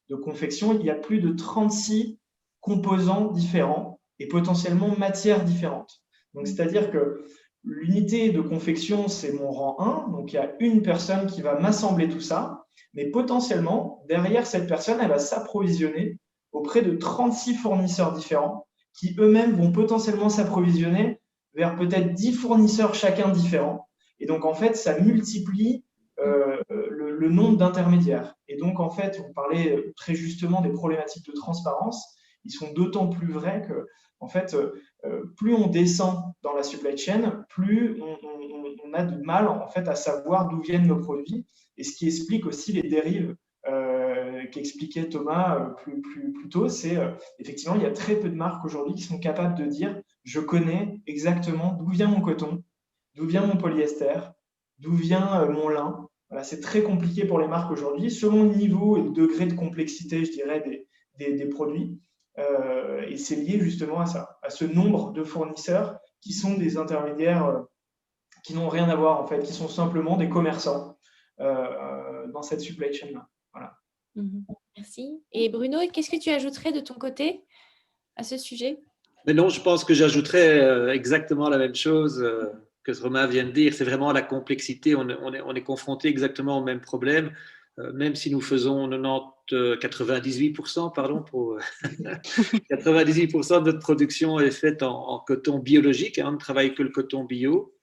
de confection, il y a plus de 36 composants différents et potentiellement matières différentes. Donc, c'est-à-dire que l'unité de confection, c'est mon rang 1, donc il y a une personne qui va m'assembler tout ça, mais potentiellement, derrière cette personne, elle va s'approvisionner auprès de 36 fournisseurs différents qui eux-mêmes vont potentiellement s'approvisionner vers peut-être 10 fournisseurs chacun différents. Et donc, en fait, ça multiplie le nombre d'intermédiaires. Et donc, en fait, on parlait très justement des problématiques de transparence. Ils sont d'autant plus vrais que, en fait, plus on descend dans la supply chain, plus on a du mal en fait, à savoir d'où viennent nos produits. Et ce qui explique aussi les dérives qu'expliquait Thomas plus tôt, c'est effectivement, il y a très peu de marques aujourd'hui qui sont capables de dire « je connais exactement d'où vient mon coton, d'où vient mon polyester, d'où vient mon lin ». Voilà, c'est très compliqué pour les marques aujourd'hui, selon le niveau et le degré de complexité, je dirais, des produits. Et c'est lié justement à ça, à ce nombre de fournisseurs qui sont des intermédiaires qui n'ont rien à voir, en fait, qui sont simplement des commerçants dans cette supply chain-là. Voilà. Merci. Et Bruno, qu'est-ce que tu ajouterais de ton côté à ce sujet? Mais non, je pense que j'ajouterais exactement la même chose que ce Romain vient de dire. C'est vraiment la complexité. On est confronté exactement au même problème, même si nous faisons 98%, pour 98% de notre production est faite en coton biologique. On ne travaille que le coton bio.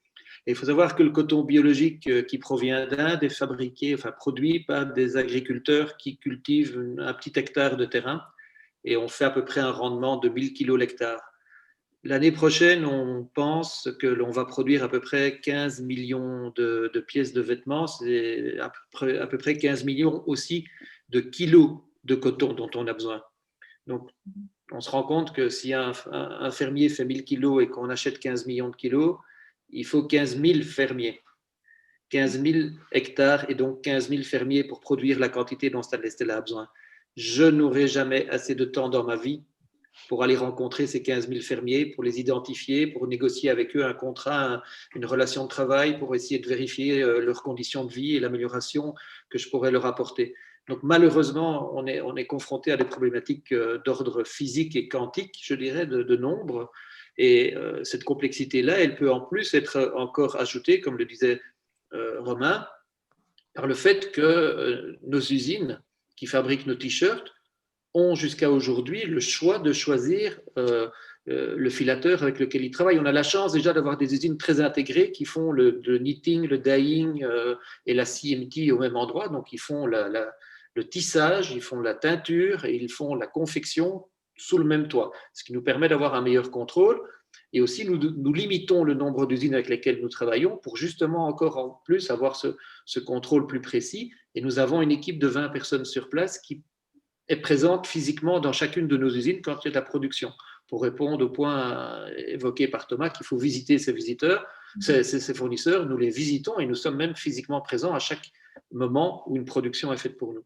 Et il faut savoir que le coton biologique qui provient d'Inde est produit par des agriculteurs qui cultivent un petit hectare de terrain et on fait à peu près un rendement de 1000 kg l'hectare. L'année prochaine, on pense que l'on va produire à peu près 15 millions de pièces de vêtements. C'est à peu près 15 millions aussi de kilos de coton dont on a besoin. Donc, on se rend compte que si un fermier fait 1000 kilos et qu'on achète 15 millions de kilos, il faut 15 000 fermiers, 15 000 hectares et donc 15 000 fermiers pour produire la quantité dont Stanley Stella a besoin. Je n'aurai jamais assez de temps dans ma vie pour aller rencontrer ces 15 000 fermiers, pour les identifier, pour négocier avec eux un contrat, une relation de travail, pour essayer de vérifier leurs conditions de vie et l'amélioration que je pourrais leur apporter. Donc malheureusement, on est confronté à des problématiques d'ordre physique et quantique, je dirais, de nombre. Et cette complexité-là, elle peut en plus être encore ajoutée, comme le disait Romain, par le fait que nos usines qui fabriquent nos t-shirts ont jusqu'à aujourd'hui le choix de choisir le filateur avec lequel ils travaillent. On a la chance déjà d'avoir des usines très intégrées qui font le knitting, le dyeing et la CMT au même endroit. Donc, ils font le tissage, ils font la teinture et ils font la confection sous le même toit, ce qui nous permet d'avoir un meilleur contrôle. Et aussi, nous limitons le nombre d'usines avec lesquelles nous travaillons pour justement encore en plus avoir ce contrôle plus précis. Et nous avons une équipe de 20 personnes sur place qui est présente physiquement dans chacune de nos usines quand il y a de la production. Pour répondre au point évoqué par Thomas, qu'il faut visiter ces fournisseurs, nous les visitons et nous sommes même physiquement présents à chaque moment où une production est faite pour nous.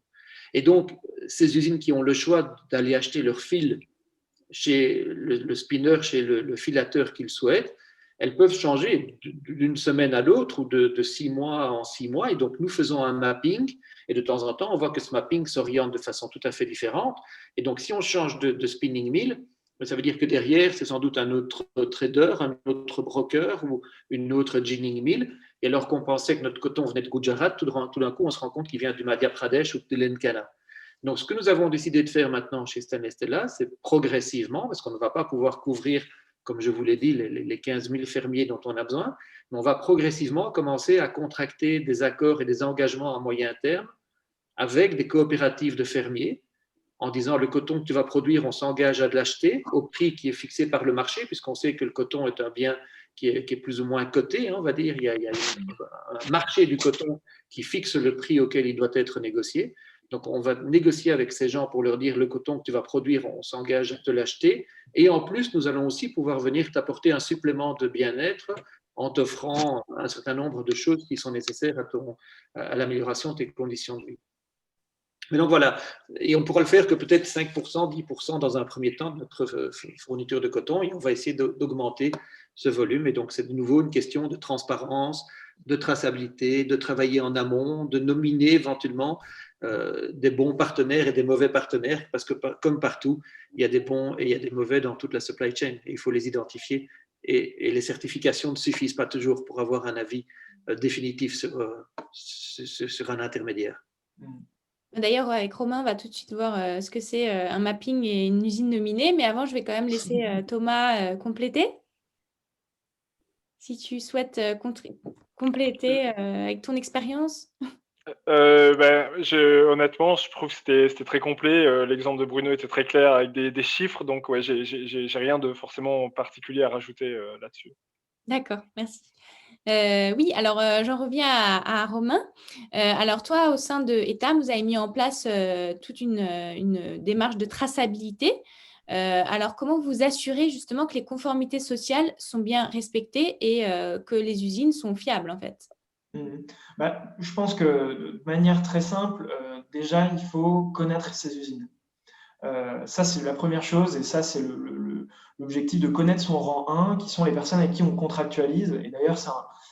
Et donc, ces usines qui ont le choix d'aller acheter leur fil chez le spinner, chez le filateur qu'ils souhaitent, elles peuvent changer d'une semaine à l'autre ou de 6 mois en 6 mois. Et donc, nous faisons un mapping et de temps en temps, on voit que ce mapping s'oriente de façon tout à fait différente. Et donc, si on change de spinning mill, ça veut dire que derrière, c'est sans doute un autre trader, un autre broker ou une autre ginning mill. Et alors qu'on pensait que notre coton venait de Gujarat, tout d'un coup, on se rend compte qu'il vient du Madhya Pradesh ou de Telangana. Donc, ce que nous avons décidé de faire maintenant chez Stanley Stella, c'est progressivement, parce qu'on ne va pas pouvoir couvrir, comme je vous l'ai dit, les 15 000 fermiers dont on a besoin, mais on va progressivement commencer à contracter des accords et des engagements à moyen terme avec des coopératives de fermiers, en disant le coton que tu vas produire, on s'engage à l'acheter au prix qui est fixé par le marché, puisqu'on sait que le coton est un bien qui est plus ou moins coté, on va dire. Il y a un marché du coton qui fixe le prix auquel il doit être négocié. Donc, on va négocier avec ces gens pour leur dire le coton que tu vas produire, on s'engage à te l'acheter. Et en plus, nous allons aussi pouvoir venir t'apporter un supplément de bien-être en t'offrant un certain nombre de choses qui sont nécessaires à l'amélioration de tes conditions de vie. Mais donc voilà, et on pourra le faire que peut-être 5%, 10% dans un premier temps de notre fourniture de coton, et on va essayer d'augmenter ce volume. Et donc c'est de nouveau une question de transparence, de traçabilité, de travailler en amont, de nominer éventuellement des bons partenaires et des mauvais partenaires, parce que comme partout, il y a des bons et il y a des mauvais dans toute la supply chain, et il faut les identifier. Et les certifications ne suffisent pas toujours pour avoir un avis définitif sur un intermédiaire. D'ailleurs, avec Romain, on va tout de suite voir ce que c'est un mapping et une usine nominée. Mais avant, je vais quand même laisser Thomas compléter. Si tu souhaites compléter avec ton expérience. Honnêtement, je trouve que c'était très complet. L'exemple de Bruno était très clair avec des chiffres. Donc, ouais, j'ai rien de forcément particulier à rajouter là-dessus. D'accord, merci. Oui, alors j'en reviens à Romain. Alors toi, au sein de ETAM, vous avez mis en place toute une démarche de traçabilité. Alors comment vous assurez justement que les conformités sociales sont bien respectées et que les usines sont fiables en fait? Je pense que de manière très simple, déjà, il faut connaître ces usines. Ça, c'est la première chose, et ça, c'est l'objectif de connaître son rang 1, qui sont les personnes avec qui on contractualise. Et d'ailleurs,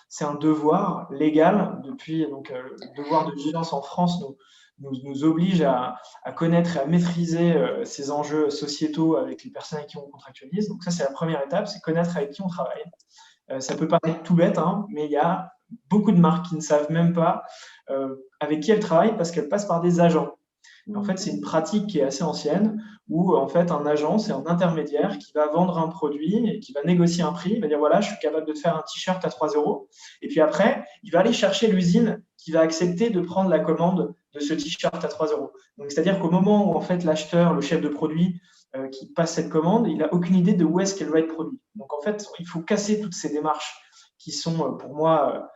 c'est un devoir légal. Depuis, donc, le devoir de vigilance en France nous oblige à connaître et à maîtriser ces enjeux sociétaux avec les personnes avec qui on contractualise. Donc ça, c'est la première étape, c'est connaître avec qui on travaille. Ça peut paraître tout bête, hein, mais il y a beaucoup de marques qui ne savent même pas avec qui elles travaillent parce qu'elles passent par des agents. En fait, c'est une pratique qui est assez ancienne où en fait, un agent, c'est un intermédiaire qui va vendre un produit et qui va négocier un prix. Il va dire voilà, je suis capable de te faire un t-shirt à 3 €. Et puis après, il va aller chercher l'usine qui va accepter de prendre la commande de ce t-shirt à 3 €. Donc, c'est-à-dire qu'au moment où en fait, l'acheteur, le chef de produit, qui passe cette commande, il n'a aucune idée de où est-ce qu'elle va être produite. Donc en fait, il faut casser toutes ces démarches qui sont pour moi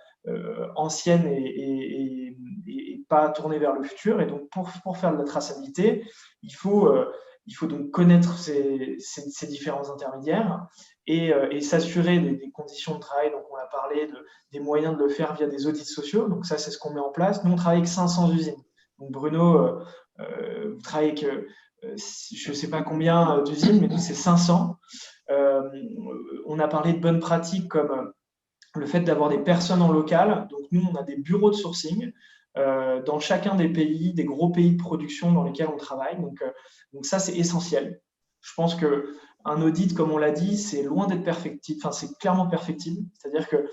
anciennes et pas tournées vers le futur. Et donc pour faire de la traçabilité, il faut donc connaître ces différents intermédiaires et s'assurer des conditions de travail. Donc on a parlé des moyens de le faire via des audits sociaux. Donc ça, c'est ce qu'on met en place. Nous, on travaille avec 500 usines. Donc Bruno, vous travaillez avec je ne sais pas combien d'usines, mais nous, c'est 500. On a parlé de bonnes pratiques comme le fait d'avoir des personnes en local. Donc nous, on a des bureaux de sourcing dans chacun des pays, des gros pays de production dans lesquels on travaille. Donc ça, c'est essentiel. Je pense qu'un audit, comme on l'a dit, c'est loin d'être perfectible. Enfin, c'est clairement perfectible. C'est-à-dire qu'il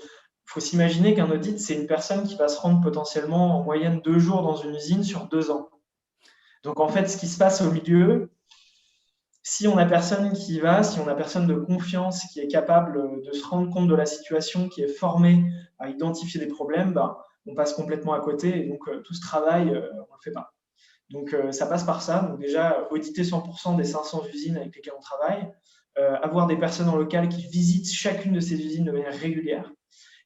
faut s'imaginer qu'un audit, c'est une personne qui va se rendre potentiellement en moyenne 2 jours dans une usine sur 2 ans. Donc, en fait, ce qui se passe au milieu, si on n'a personne qui va, si on n'a personne de confiance qui est capable de se rendre compte de la situation, qui est formé à identifier des problèmes, on passe complètement à côté. Et donc, tout ce travail, on ne le fait pas. Donc, ça passe par ça. Donc, déjà, auditer 100% des 500 usines avec lesquelles on travaille, avoir des personnes en local qui visitent chacune de ces usines de manière régulière.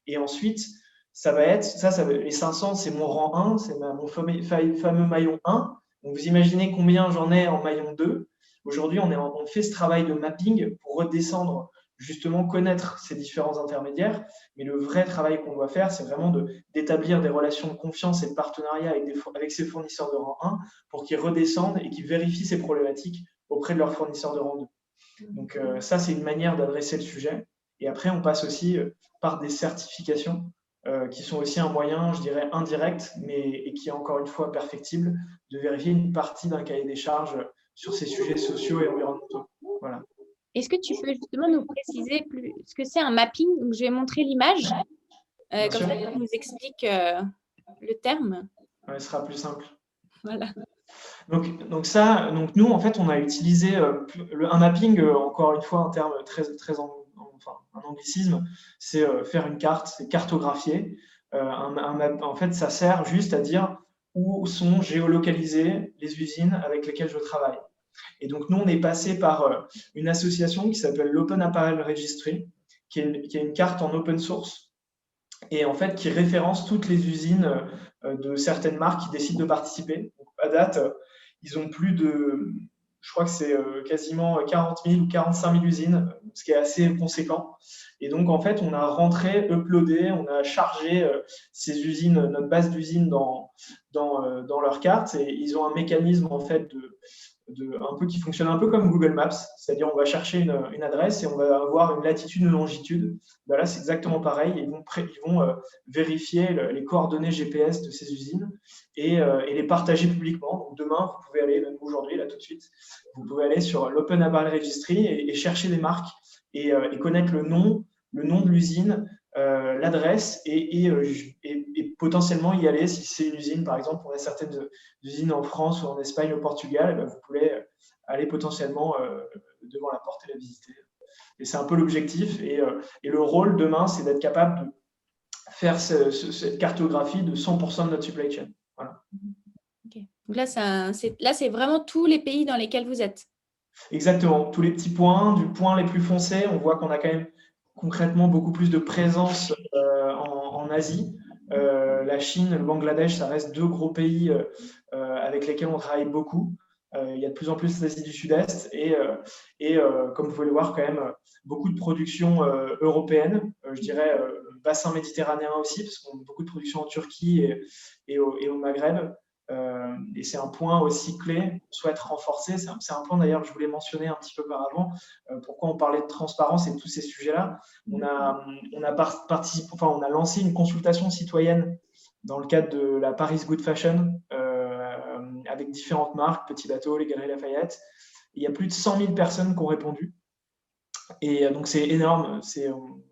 Et ensuite, ça va être, les 500, c'est mon rang 1, c'est mon fameux maillon 1. Donc, vous imaginez combien j'en ai en maillon 2. Aujourd'hui, on fait ce travail de mapping pour redescendre, justement, connaître ces différents intermédiaires. Mais le vrai travail qu'on doit faire, c'est vraiment d'établir des relations de confiance et de partenariat avec ces fournisseurs de rang 1 pour qu'ils redescendent et qu'ils vérifient ces problématiques auprès de leurs fournisseurs de rang 2. Donc, ça, c'est une manière d'adresser le sujet. Et après, on passe aussi par des certifications qui sont aussi un moyen, je dirais, indirect, et qui est encore une fois perfectible, de vérifier une partie d'un cahier des charges sur ces sujets sociaux et environnementaux. Voilà. Est-ce que tu peux justement nous préciser plus ce que c'est un mapping? Donc, je vais montrer l'image. Comme ça, tu nous expliques le terme. Ouais, ce sera plus simple. Voilà. Donc nous, en fait, on a utilisé un mapping, encore une fois, un terme un anglicisme, c'est faire une carte, c'est cartographier. En fait, ça sert juste à dire où sont géolocalisées les usines avec lesquelles je travaille. Et donc, nous, on est passé par une association qui s'appelle l'Open Apparel Registry, qui est une carte en open source et en fait qui référence toutes les usines de certaines marques qui décident de participer. Donc, à date, ils ont plus de, je crois que c'est quasiment 40 000 ou 45 000 usines, ce qui est assez conséquent. Et donc, en fait, on a rentré, uploadé, on a chargé ces usines, notre base d'usines dans leur carte, et ils ont un mécanisme en fait un peu qui fonctionne un peu comme Google Maps, c'est-à-dire on va chercher une adresse et on va avoir une latitude, une longitude. Ben là, c'est exactement pareil. Ils vont vérifier les coordonnées GPS de ces usines et les partager publiquement. Donc demain, vous pouvez aller, même aujourd'hui, là tout de suite, vous pouvez aller sur l'Open Apparel Registry et chercher des marques et connaître le nom de l'usine, l'adresse et potentiellement y aller si c'est une usine, par exemple, on a certaines usines en France ou en Espagne, au Portugal, et ben vous pouvez aller potentiellement devant la porte et la visiter. Et c'est un peu l'objectif. Et le rôle demain, c'est d'être capable de faire cette cartographie de 100% de notre supply chain. Voilà. Okay. Donc là, c'est vraiment tous les pays dans lesquels vous êtes. Exactement. Tous les petits points, du point les plus foncés, on voit qu'on a quand même concrètement beaucoup plus de présence en Asie. La Chine, le Bangladesh, ça reste 2 gros pays avec lesquels on travaille beaucoup. Il y a de plus en plus l'Asie du Sud-Est et comme vous pouvez le voir, quand même, beaucoup de production européenne, je dirais bassin méditerranéen aussi, parce qu'on a beaucoup de production en Turquie et au Maghreb. Et c'est un point aussi clé qu'on souhaite renforcer. C'est un point d'ailleurs que je voulais mentionner un petit peu par avant. Pourquoi on parlait de transparence et de tous ces sujets-là. On a lancé une consultation citoyenne dans le cadre de la Paris Good Fashion avec différentes marques, Petit Bateau, les Galeries Lafayette. Il y a plus de 100 000 personnes qui ont répondu. Et donc c'est énorme. C'est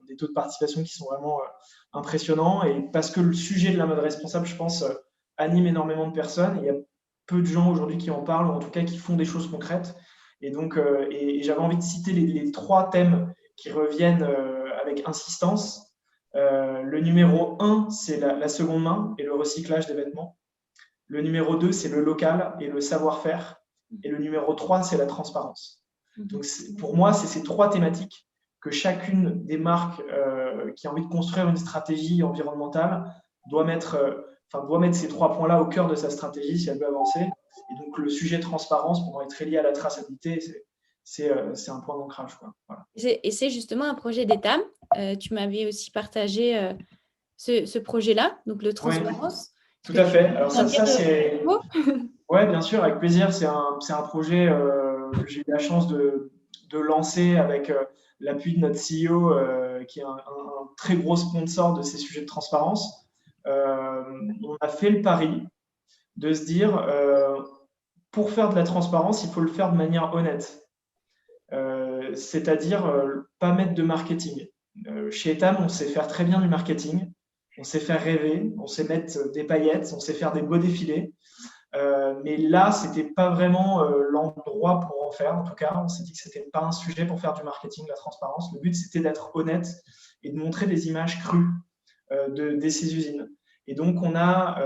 des taux de participation qui sont vraiment impressionnants. Et parce que le sujet de la mode responsable, je pense, anime énormément de personnes. Il y a peu de gens aujourd'hui qui en parlent, ou en tout cas qui font des choses concrètes. Et donc, j'avais envie de citer les 3 thèmes qui reviennent avec insistance. Le numéro 1, c'est la seconde main et le recyclage des vêtements. Le numéro 2, c'est le local et le savoir-faire. Et le numéro 3, c'est la transparence. Donc, pour moi, c'est ces 3 thématiques que chacune des marques qui a envie de construire une stratégie environnementale doit mettre ces 3 points-là au cœur de sa stratégie si elle veut avancer. Et donc, le sujet transparence, pour moi, est très lié à la traçabilité. C'est un point d'ancrage. Voilà. Et c'est justement un projet d'État. Tu m'avais aussi partagé ce projet-là, donc le transparence. Oui, tout à fait. Alors ça c'est... Oui, bien sûr, avec plaisir. C'est un projet que j'ai eu la chance de lancer avec l'appui de notre CEO, qui est un très gros sponsor de ces sujets de transparence. On a fait le pari de se dire, pour faire de la transparence, il faut le faire de manière honnête. C'est-à-dire pas mettre de marketing. Chez Etam, on sait faire très bien du marketing, on sait faire rêver, on sait mettre des paillettes, on sait faire des beaux défilés. Mais là, ce n'était pas vraiment l'endroit pour en faire. En tout cas, on s'est dit que ce n'était pas un sujet pour faire du marketing, la transparence. Le but, c'était d'être honnête et de montrer des images crues de ces usines. Et donc, on a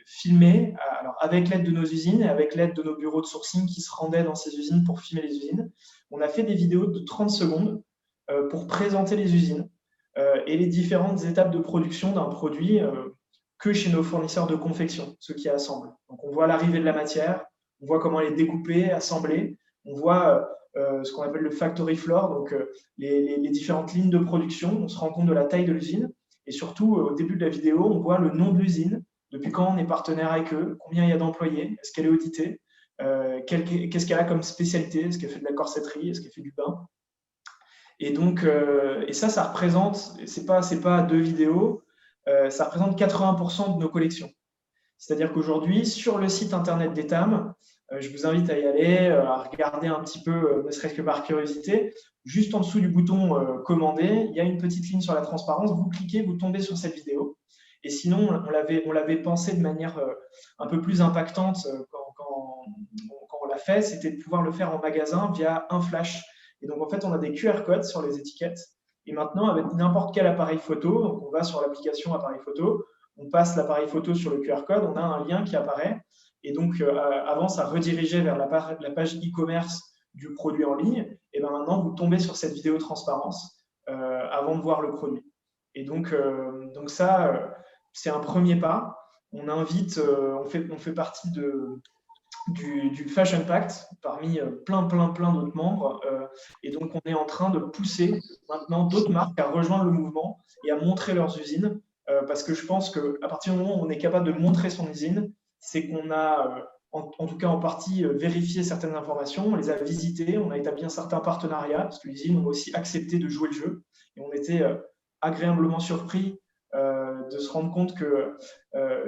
filmé, alors avec l'aide de nos usines et avec l'aide de nos bureaux de sourcing qui se rendaient dans ces usines pour filmer les usines, on a fait des vidéos de 30 secondes pour présenter les usines et les différentes étapes de production d'un produit que chez nos fournisseurs de confection, ceux qui assemblent. Donc, on voit l'arrivée de la matière, on voit comment elle est découpée, assemblée, on voit ce qu'on appelle le factory floor, donc les différentes lignes de production, on se rend compte de la taille de l'usine, et surtout, au début de la vidéo, on voit le nom de l'usine, depuis quand on est partenaire avec eux, combien il y a d'employés, est-ce qu'elle est auditée, qu'est-ce qu'elle a comme spécialité, est-ce qu'elle fait de la corsetterie, est-ce qu'elle fait du bain. Et donc, et ça représente, c'est pas 2 vidéos, ça représente 80% de nos collections. C'est-à-dire qu'aujourd'hui, sur le site internet d'Etam, je vous invite à y aller, à regarder un petit peu, ne serait-ce que par curiosité. Juste en dessous du bouton commander, il y a une petite ligne sur la transparence. Vous cliquez, vous tombez sur cette vidéo. Et sinon, on l'avait pensé de manière un peu plus impactante quand on l'a fait, c'était de pouvoir le faire en magasin via un flash. Et donc, en fait, on a des QR codes sur les étiquettes. Et maintenant, avec n'importe quel appareil photo, donc on va sur l'application appareil photo, on passe l'appareil photo sur le QR code, on a un lien qui apparaît. Et donc, avant, ça redirigeait vers la page e-commerce du produit en ligne. Et bien maintenant, vous tombez sur cette vidéo transparence avant de voir le produit. Et donc ça, c'est un premier pas. On invite, on fait partie du Fashion Pact parmi plein d'autres membres. Et donc, on est en train de pousser maintenant d'autres marques à rejoindre le mouvement et à montrer leurs usines. Parce que je pense qu'à partir du moment où on est capable de montrer son usine, c'est qu'on a, en tout cas en partie, vérifié certaines informations, on les a visitées, on a établi un certain partenariat, parce que les usines ont aussi accepté de jouer le jeu. Et on était agréablement surpris de se rendre compte que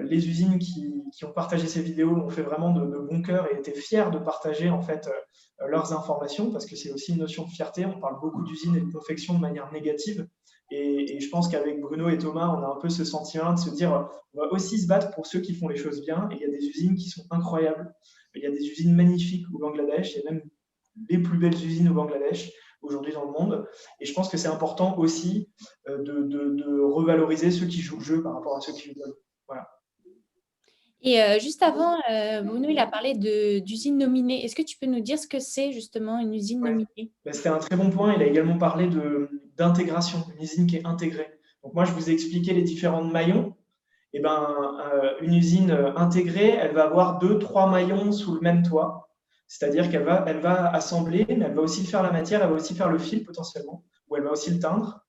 les usines qui ont partagé ces vidéos l'ont fait vraiment de bon cœur et étaient fiers de partager en fait leurs informations, parce que c'est aussi une notion de fierté. On parle beaucoup d'usines et de confection de manière négative. Et je pense qu'avec Bruno et Thomas, on a un peu ce sentiment de se dire on va aussi se battre pour ceux qui font les choses bien. Et il y a des usines qui sont incroyables. Il y a des usines magnifiques au Bangladesh. Il y a même les plus belles usines au Bangladesh aujourd'hui dans le monde. Et je pense que c'est important aussi de revaloriser ceux qui jouent le jeu par rapport à ceux qui jouent le jeu. Voilà. Et juste avant, Bruno, il a parlé d'usine nominée. Est-ce que tu peux nous dire ce que c'est justement une usine nominée ? C'était un très bon point. Il a également parlé d'intégration, une usine qui est intégrée. Donc moi, je vous ai expliqué les différents maillons. Et une usine intégrée, elle va avoir 2-3 maillons sous le même toit. C'est-à-dire qu'elle va assembler, mais elle va aussi faire la matière, elle va aussi faire le fil potentiellement, ou elle va aussi le teindre.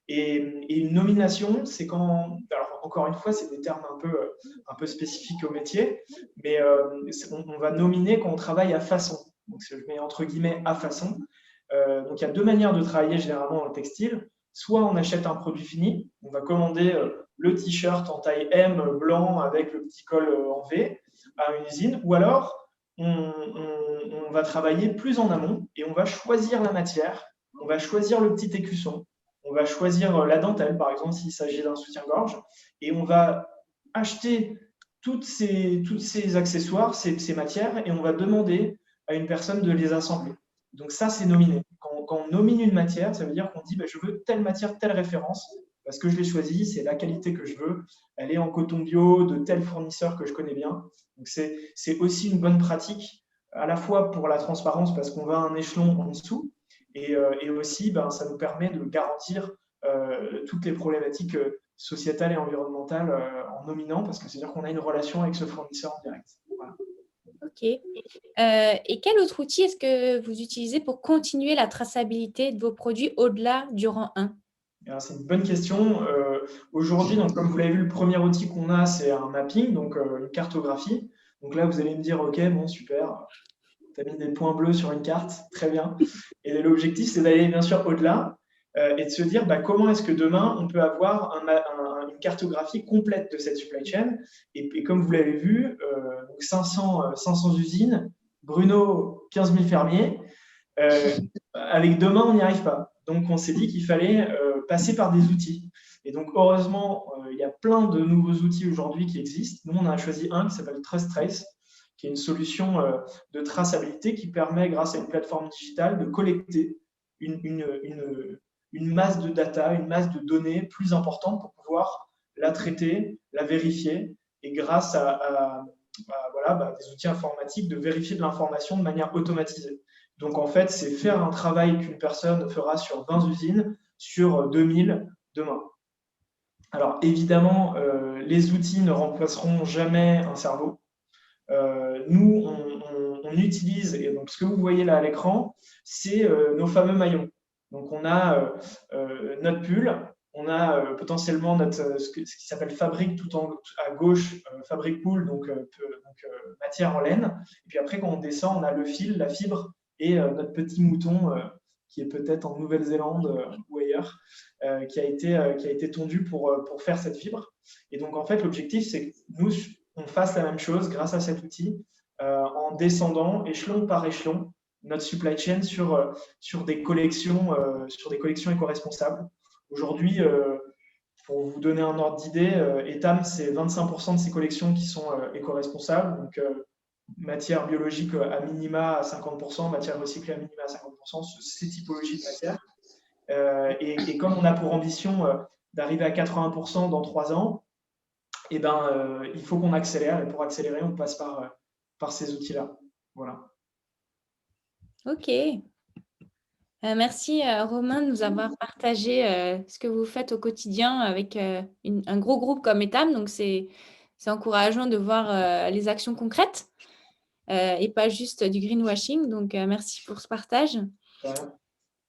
Et une nomination, c'est quand... Alors, encore une fois, c'est des termes un peu spécifiques au métier, mais on va nominer quand on travaille à façon. Donc, je mets entre guillemets « à façon ». Donc, il y a 2 manières de travailler généralement dans le textile. Soit on achète un produit fini, on va commander le t-shirt en taille M blanc avec le petit col en V à une usine, ou alors on va travailler plus en amont et on va choisir la matière, on va choisir le petit écusson, on va choisir la dentelle, par exemple, s'il s'agit d'un soutien-gorge, et on va acheter toutes ces accessoires, ces matières, et on va demander à une personne de les assembler. Donc ça, c'est nominé. Quand on nomine une matière, ça veut dire qu'on dit je veux telle matière, telle référence, parce que je l'ai choisie, c'est la qualité que je veux, elle est en coton bio de tel fournisseur que je connais bien. Donc c'est aussi une bonne pratique à la fois pour la transparence parce qu'on va à un échelon en dessous, et aussi ça nous permet de garantir toutes les problématiques sociétales et environnementales en nominant, parce que c'est-à-dire qu'on a une relation avec ce fournisseur en direct. Voilà. Ok. Et quel autre outil est-ce que vous utilisez pour continuer la traçabilité de vos produits au-delà du rang 1? C'est une bonne question. Aujourd'hui, donc, comme vous l'avez vu, le premier outil qu'on a, c'est un mapping, donc une cartographie. Donc là, vous allez me dire, OK, bon, super, tu as mis des points bleus sur une carte, très bien. Et l'objectif, c'est d'aller bien sûr au-delà et de se dire comment est-ce que demain, on peut avoir une cartographie complète de cette supply chain. Et comme vous l'avez vu, donc 500 usines, Bruno, 15 000 fermiers. Avec demain, on n'y arrive pas. Donc, on s'est dit qu'il fallait passer par des outils. Et donc, heureusement, il y a plein de nouveaux outils aujourd'hui qui existent. Nous, on a choisi un qui s'appelle TrustTrace, qui est une solution de traçabilité qui permet, grâce à une plateforme digitale, de collecter une masse de data, une masse de données plus importante pour pouvoir la traiter, la vérifier, et grâce à des outils informatiques, de vérifier de l'information de manière automatisée. Donc, en fait, c'est faire un travail qu'une personne fera sur 20 usines, sur 2000 demain. Alors, évidemment, les outils ne remplaceront jamais un cerveau. Nous, on utilise, et donc ce que vous voyez là à l'écran, c'est nos fameux maillons. Donc, on a notre pull, on a potentiellement ce qui s'appelle fabrique tout à gauche, fabrique pull, donc matière en laine. Et puis après, quand on descend, on a le fil, la fibre et notre petit mouton qui est peut-être en Nouvelle-Zélande ou ailleurs, qui a été tondu pour faire cette fibre. Et donc, en fait, l'objectif, c'est que nous, on fasse la même chose grâce à cet outil en descendant échelon par échelon notre supply chain sur des collections éco-responsables. Aujourd'hui, pour vous donner un ordre d'idée, Etam, c'est 25% de ses collections qui sont éco-responsables. Donc, matière biologique à minima à 50%, matière recyclée à minima à 50%, ces typologies de matières. Et comme on a pour ambition d'arriver à 80% dans 3 ans, il faut qu'on accélère. Et pour accélérer, on passe par ces outils-là. Voilà. Ok. Merci Romain de nous avoir partagé ce que vous faites au quotidien avec un gros groupe comme Etam. Donc, c'est encourageant de voir les actions concrètes et pas juste du greenwashing. Donc, merci pour ce partage. Voilà.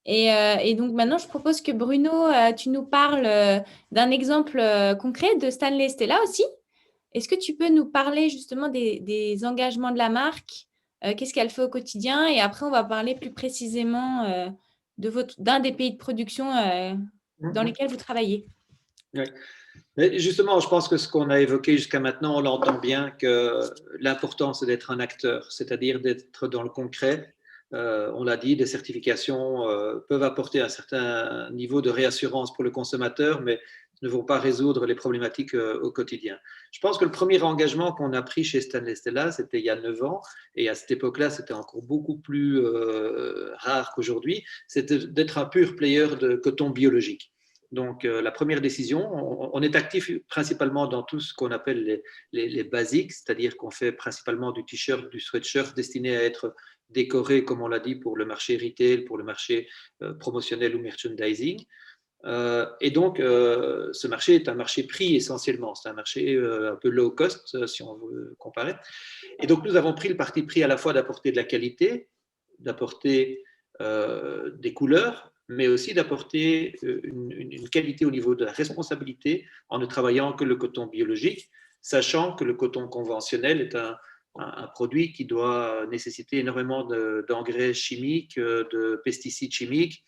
Et donc, maintenant, je propose que Bruno, tu nous parles d'un exemple concret de Stanley Stella aussi. Est-ce que tu peux nous parler justement des engagements de la marque? Qu'est-ce qu'elle fait au quotidien? Et après, on va parler plus précisément d'un des pays de production dans lesquels vous travaillez. Oui. Mais justement, je pense que ce qu'on a évoqué jusqu'à maintenant, on l'entend bien, que l'important, c'est d'être un acteur, c'est-à-dire d'être dans le concret. On l'a dit, des certifications peuvent apporter un certain niveau de réassurance pour le consommateur, mais ne vont pas résoudre les problématiques au quotidien. Je pense que le premier engagement qu'on a pris chez Stanley Stella, c'était il y a 9 ans, et à cette époque-là, c'était encore beaucoup plus rare qu'aujourd'hui, c'était d'être un pur player de coton biologique. Donc, la première décision, on est actif principalement dans tout ce qu'on appelle les basiques, c'est-à-dire qu'on fait principalement du t-shirt, du sweatshirt destiné à être décoré, comme on l'a dit, pour le marché retail, pour le marché promotionnel ou merchandising. Et donc, ce marché est un marché prix essentiellement. C'est un marché un peu low cost, si on veut comparer. Et donc, nous avons pris le parti pris à la fois d'apporter de la qualité, d'apporter des couleurs, mais aussi d'apporter une qualité au niveau de la responsabilité en ne travaillant que le coton biologique, sachant que le coton conventionnel est un produit qui doit nécessiter énormément d'engrais chimiques, de pesticides chimiques,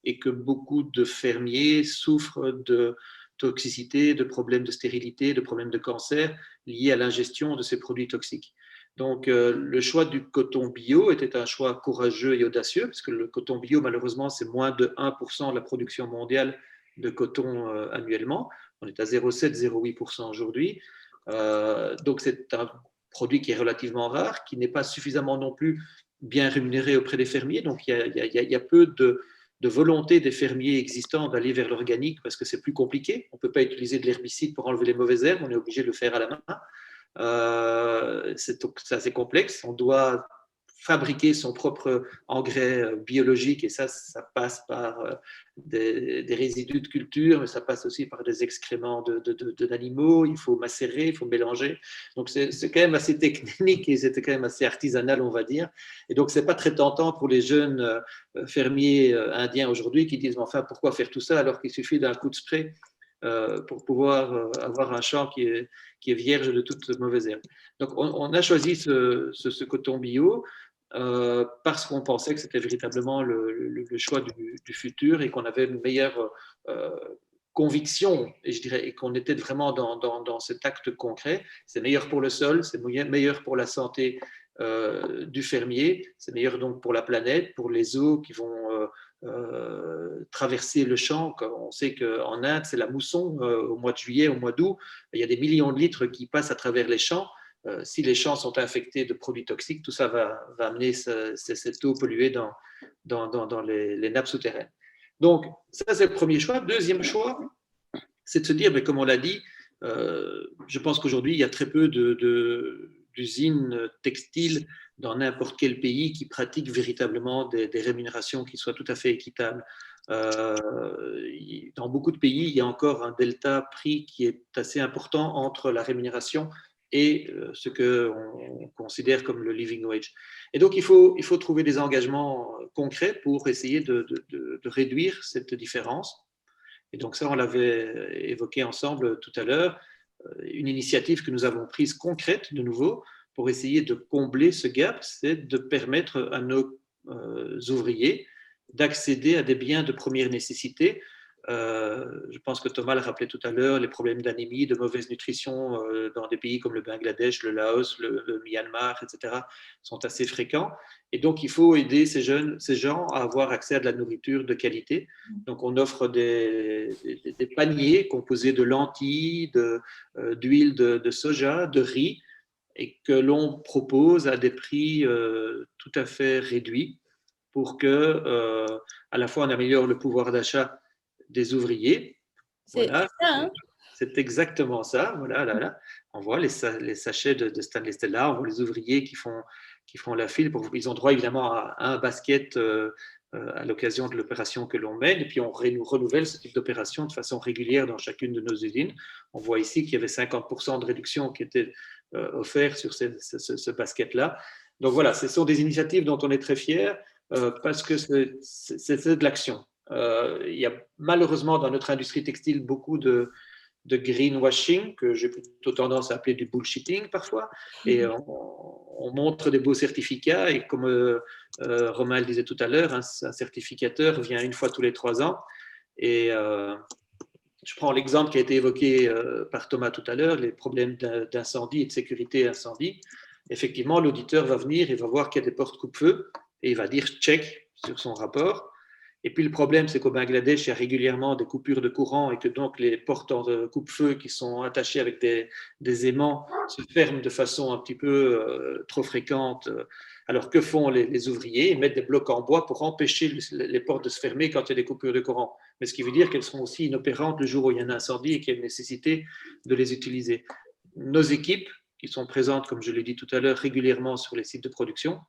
et que beaucoup de fermiers souffrent de toxicité, de problèmes de stérilité, de problèmes de cancer liés à l'ingestion de ces produits toxiques. Donc, le choix du coton bio était un choix courageux et audacieux, parce que le coton bio, malheureusement, c'est moins de 1% de la production mondiale de coton annuellement. On est à 0,7-0,8% aujourd'hui. Donc, c'est un produit qui est relativement rare, qui n'est pas suffisamment non plus bien rémunéré auprès des fermiers. Donc, il y a peu de volonté des fermiers existants d'aller vers l'organique parce que c'est plus compliqué. On ne peut pas utiliser de l'herbicide pour enlever les mauvaises herbes, on est obligé de le faire à la main. C'est assez complexe. On doit fabriquer son propre engrais biologique, et ça passe par des résidus de culture, mais ça passe aussi par des excréments d'animaux. Il faut macérer, il faut mélanger. Donc c'est quand même assez technique et c'était quand même assez artisanal, on va dire. Et donc c'est pas très tentant pour les jeunes fermiers indiens aujourd'hui qui disent enfin pourquoi faire tout ça alors qu'il suffit d'un coup de spray pour pouvoir avoir un champ qui est vierge de toute mauvaise herbe. Donc on a choisi ce coton bio parce qu'on pensait que c'était véritablement le choix du futur et qu'on avait une meilleure conviction, et je dirais, et qu'on était vraiment dans cet acte concret. C'est meilleur pour le sol, c'est meilleur pour la santé du fermier, c'est meilleur donc pour la planète, pour les eaux qui vont traverser le champ. On sait qu'en Inde, c'est la mousson au mois de juillet, au mois d'août. Il y a des millions de litres qui passent à travers les champs. Si les champs sont infectés de produits toxiques, tout ça va amener cette eau polluée dans les nappes souterraines. Donc, ça, c'est le premier choix. Deuxième choix, c'est de se dire, mais comme on l'a dit, je pense qu'aujourd'hui, il y a très peu d'usines textiles dans n'importe quel pays qui pratiquent véritablement des rémunérations qui soient tout à fait équitables. Dans beaucoup de pays, il y a encore un delta prix qui est assez important entre la rémunération et ce qu'on considère comme le living wage. Et donc, il faut trouver des engagements concrets pour essayer de réduire cette différence. Et donc ça, on l'avait évoqué ensemble tout à l'heure, une initiative que nous avons prise concrète de nouveau pour essayer de combler ce gap, c'est de permettre à nos ouvriers d'accéder à des biens de première nécessité. Je pense que Thomas le rappelait tout à l'heure, les problèmes d'anémie, de mauvaise nutrition dans des pays comme le Bangladesh, le Laos, le Myanmar, etc. sont assez fréquents. Et donc, il faut aider ces gens à avoir accès à de la nourriture de qualité. Donc, on offre des paniers composés de lentilles, d'huile de soja, de riz, et que l'on propose à des prix tout à fait réduits pour que, à la fois, on améliore le pouvoir d'achat des ouvriers. Voilà, ça, hein? C'est exactement ça. Voilà, là. On voit les sachets de Stanley Stella, on voit les ouvriers qui font la file. Ils ont droit évidemment à un basket à l'occasion de l'opération que l'on mène, et puis on renouvelle ce type d'opération de façon régulière dans chacune de nos usines. On voit ici qu'il y avait 50% de réduction qui était offert sur ce basket-là. Donc voilà, ce sont des initiatives dont on est très fiers parce que c'est de l'action. Il y a malheureusement dans notre industrie textile beaucoup de greenwashing, que j'ai plutôt tendance à appeler du bullshitting parfois, et on montre des beaux certificats, et comme Romain le disait tout à l'heure, un certificateur vient une fois tous les 3 ans, et je prends l'exemple qui a été évoqué par Thomas tout à l'heure, les problèmes d'incendie et de sécurité incendie. Effectivement, l'auditeur va venir et va voir qu'il y a des portes coupe-feu, et il va dire check sur son rapport. Et puis le problème, c'est qu'au Bangladesh, il y a régulièrement des coupures de courant et que donc les portes en coupe-feu qui sont attachées avec des aimants se ferment de façon un petit peu trop fréquente. Alors que font les ouvriers? Ils mettent des blocs en bois pour empêcher les portes de se fermer quand il y a des coupures de courant. Mais ce qui veut dire qu'elles seront aussi inopérantes le jour où il y a un incendie et qu'il y a une nécessité de les utiliser. Nos équipes, qui sont présentes, comme je l'ai dit tout à l'heure, régulièrement sur les sites de production,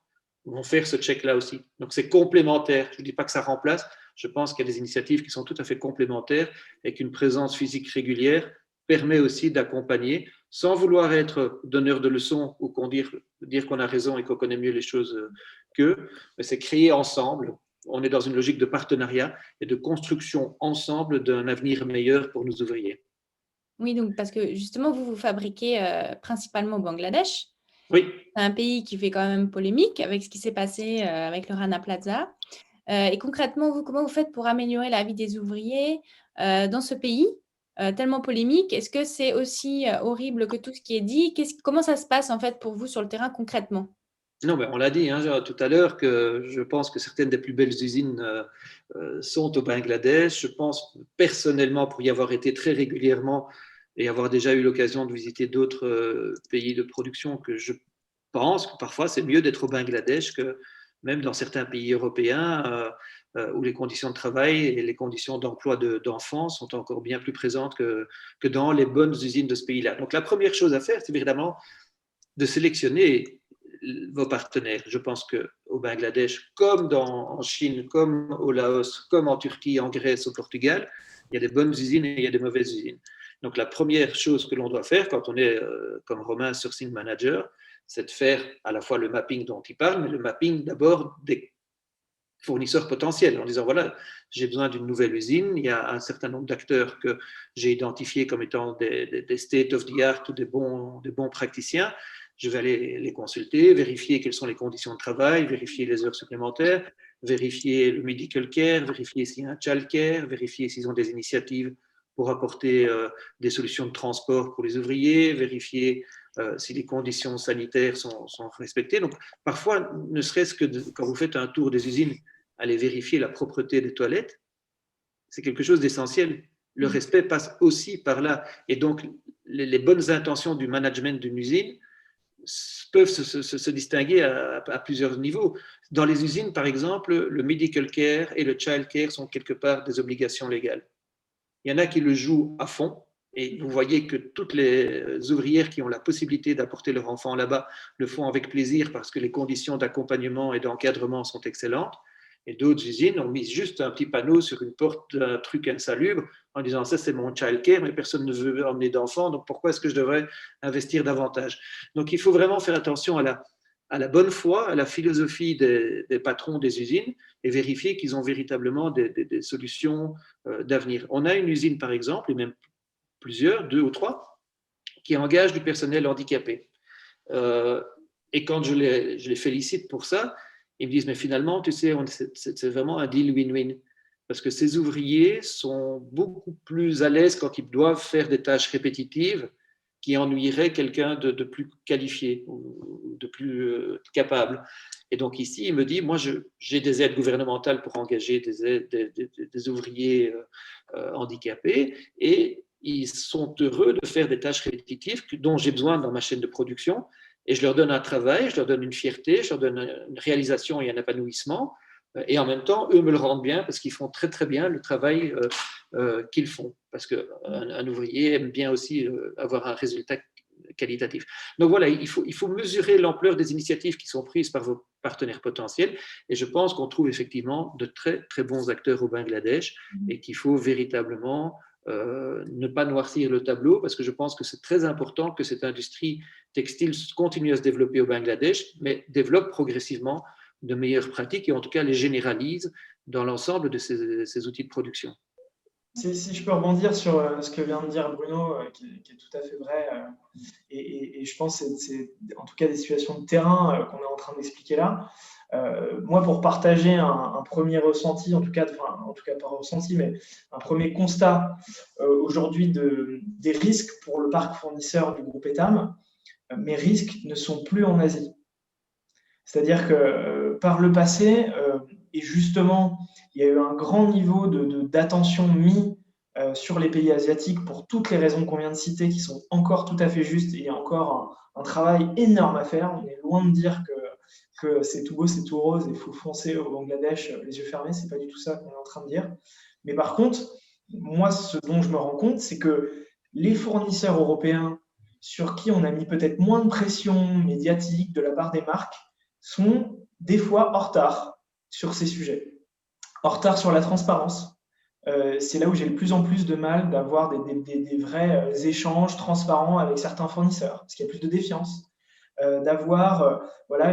vont faire ce check-là aussi. Donc, c'est complémentaire. Je ne dis pas que ça remplace. Je pense qu'il y a des initiatives qui sont tout à fait complémentaires et qu'une présence physique régulière permet aussi d'accompagner, sans vouloir être donneur de leçons ou dire qu'on a raison et qu'on connaît mieux les choses qu'eux, mais c'est créer ensemble. On est dans une logique de partenariat et de construction ensemble d'un avenir meilleur pour nos ouvriers. Oui, donc parce que justement, vous fabriquez principalement au Bangladesh. Oui. C'est un pays qui fait quand même polémique avec ce qui s'est passé avec le Rana Plaza. Et concrètement, comment vous faites pour améliorer la vie des ouvriers dans ce pays tellement polémique? Est-ce que c'est aussi horrible que tout ce qui est dit? Comment ça se passe en fait pour vous sur le terrain concrètement? Non, mais on l'a dit tout à l'heure que je pense que certaines des plus belles usines sont au Bangladesh. Je pense personnellement, pour y avoir été très régulièrement et avoir déjà eu l'occasion de visiter d'autres pays de production, que je pense que parfois c'est mieux d'être au Bangladesh que même dans certains pays européens où les conditions de travail et les conditions d'emploi d'enfants sont encore bien plus présentes que dans les bonnes usines de ce pays-là. Donc la première chose à faire, c'est évidemment de sélectionner vos partenaires. Je pense qu'au Bangladesh, comme en Chine, comme au Laos, comme en Turquie, en Grèce, au Portugal, il y a des bonnes usines et il y a des mauvaises usines. Donc la première chose que l'on doit faire quand on est, comme Romain, sourcing manager, c'est de faire à la fois le mapping dont il parle, mais le mapping d'abord des fournisseurs potentiels, en disant voilà, j'ai besoin d'une nouvelle usine, il y a un certain nombre d'acteurs que j'ai identifiés comme étant des state of the art ou des bons praticiens, je vais aller les consulter, vérifier quelles sont les conditions de travail, vérifier les heures supplémentaires, vérifier le medical care, vérifier s'il y a un child care, vérifier s'ils ont des initiatives pour apporter des solutions de transport pour les ouvriers, vérifier si les conditions sanitaires sont respectées. Donc, parfois, ne serait-ce que quand vous faites un tour des usines, aller vérifier la propreté des toilettes, c'est quelque chose d'essentiel. Le respect passe aussi par là. Et donc, les bonnes intentions du management d'une usine peuvent se distinguer à plusieurs niveaux. Dans les usines, par exemple, le medical care et le child care sont quelque part des obligations légales. Il y en a qui le jouent à fond, et vous voyez que toutes les ouvrières qui ont la possibilité d'apporter leur enfant là-bas le font avec plaisir parce que les conditions d'accompagnement et d'encadrement sont excellentes. Et d'autres usines ont mis juste un petit panneau sur une porte d'un truc insalubre en disant ça c'est mon child care, mais personne ne veut emmener d'enfants, donc pourquoi est-ce que je devrais investir davantage? Donc il faut vraiment faire attention à la bonne foi, à la philosophie des patrons des usines et vérifier qu'ils ont véritablement des solutions d'avenir. On a une usine par exemple, et même plusieurs, 2 ou 3, qui engagent du personnel handicapé. Et quand je les félicite pour ça, ils me disent, mais finalement, tu sais, c'est vraiment un deal win-win. Parce que ces ouvriers sont beaucoup plus à l'aise quand ils doivent faire des tâches répétitives qui ennuieraient quelqu'un de plus qualifié ou de plus capable. Et donc ici, il me dit, moi, j'ai des aides gouvernementales pour engager des ouvriers handicapés et ils sont heureux de faire des tâches répétitives dont j'ai besoin dans ma chaîne de production. Et je leur donne un travail, je leur donne une fierté, je leur donne une réalisation et un épanouissement. Et en même temps, eux me le rendent bien parce qu'ils font très, très bien le travail qu'ils font. Parce qu'un ouvrier aime bien aussi avoir un résultat qualitatif. Donc voilà, il faut mesurer l'ampleur des initiatives qui sont prises par vos partenaires potentiels. Et je pense qu'on trouve effectivement de très, très bons acteurs au Bangladesh et qu'il faut véritablement ne pas noircir le tableau parce que je pense que c'est très important que cette industrie textile continue à se développer au Bangladesh, mais développe progressivement de meilleures pratiques et en tout cas les généralise dans l'ensemble de ces outils de production. Si je peux rebondir sur ce que vient de dire Bruno, qui est tout à fait vrai, et je pense que c'est en tout cas des situations de terrain qu'on est en train d'expliquer là. Moi, pour partager un premier ressenti, en tout cas pas ressenti, mais un premier constat aujourd'hui des risques pour le parc fournisseur du groupe Etam, mes risques ne sont plus en Asie. C'est-à-dire que par le passé, et justement, il y a eu un grand niveau d'attention mis sur les pays asiatiques pour toutes les raisons qu'on vient de citer, qui sont encore tout à fait justes, et il y a encore un travail énorme à faire. On est loin de dire que c'est tout beau, c'est tout rose, et il faut foncer au Bangladesh les yeux fermés, c'est pas du tout ça qu'on est en train de dire. Mais par contre, moi, ce dont je me rends compte, c'est que les fournisseurs européens sur qui on a mis peut-être moins de pression médiatique de la part des marques sont des fois en retard sur ces sujets, en retard sur la transparence. C'est là où j'ai de plus en plus de mal d'avoir des vrais échanges transparents avec certains fournisseurs, parce qu'il y a plus de défiance. D'avoir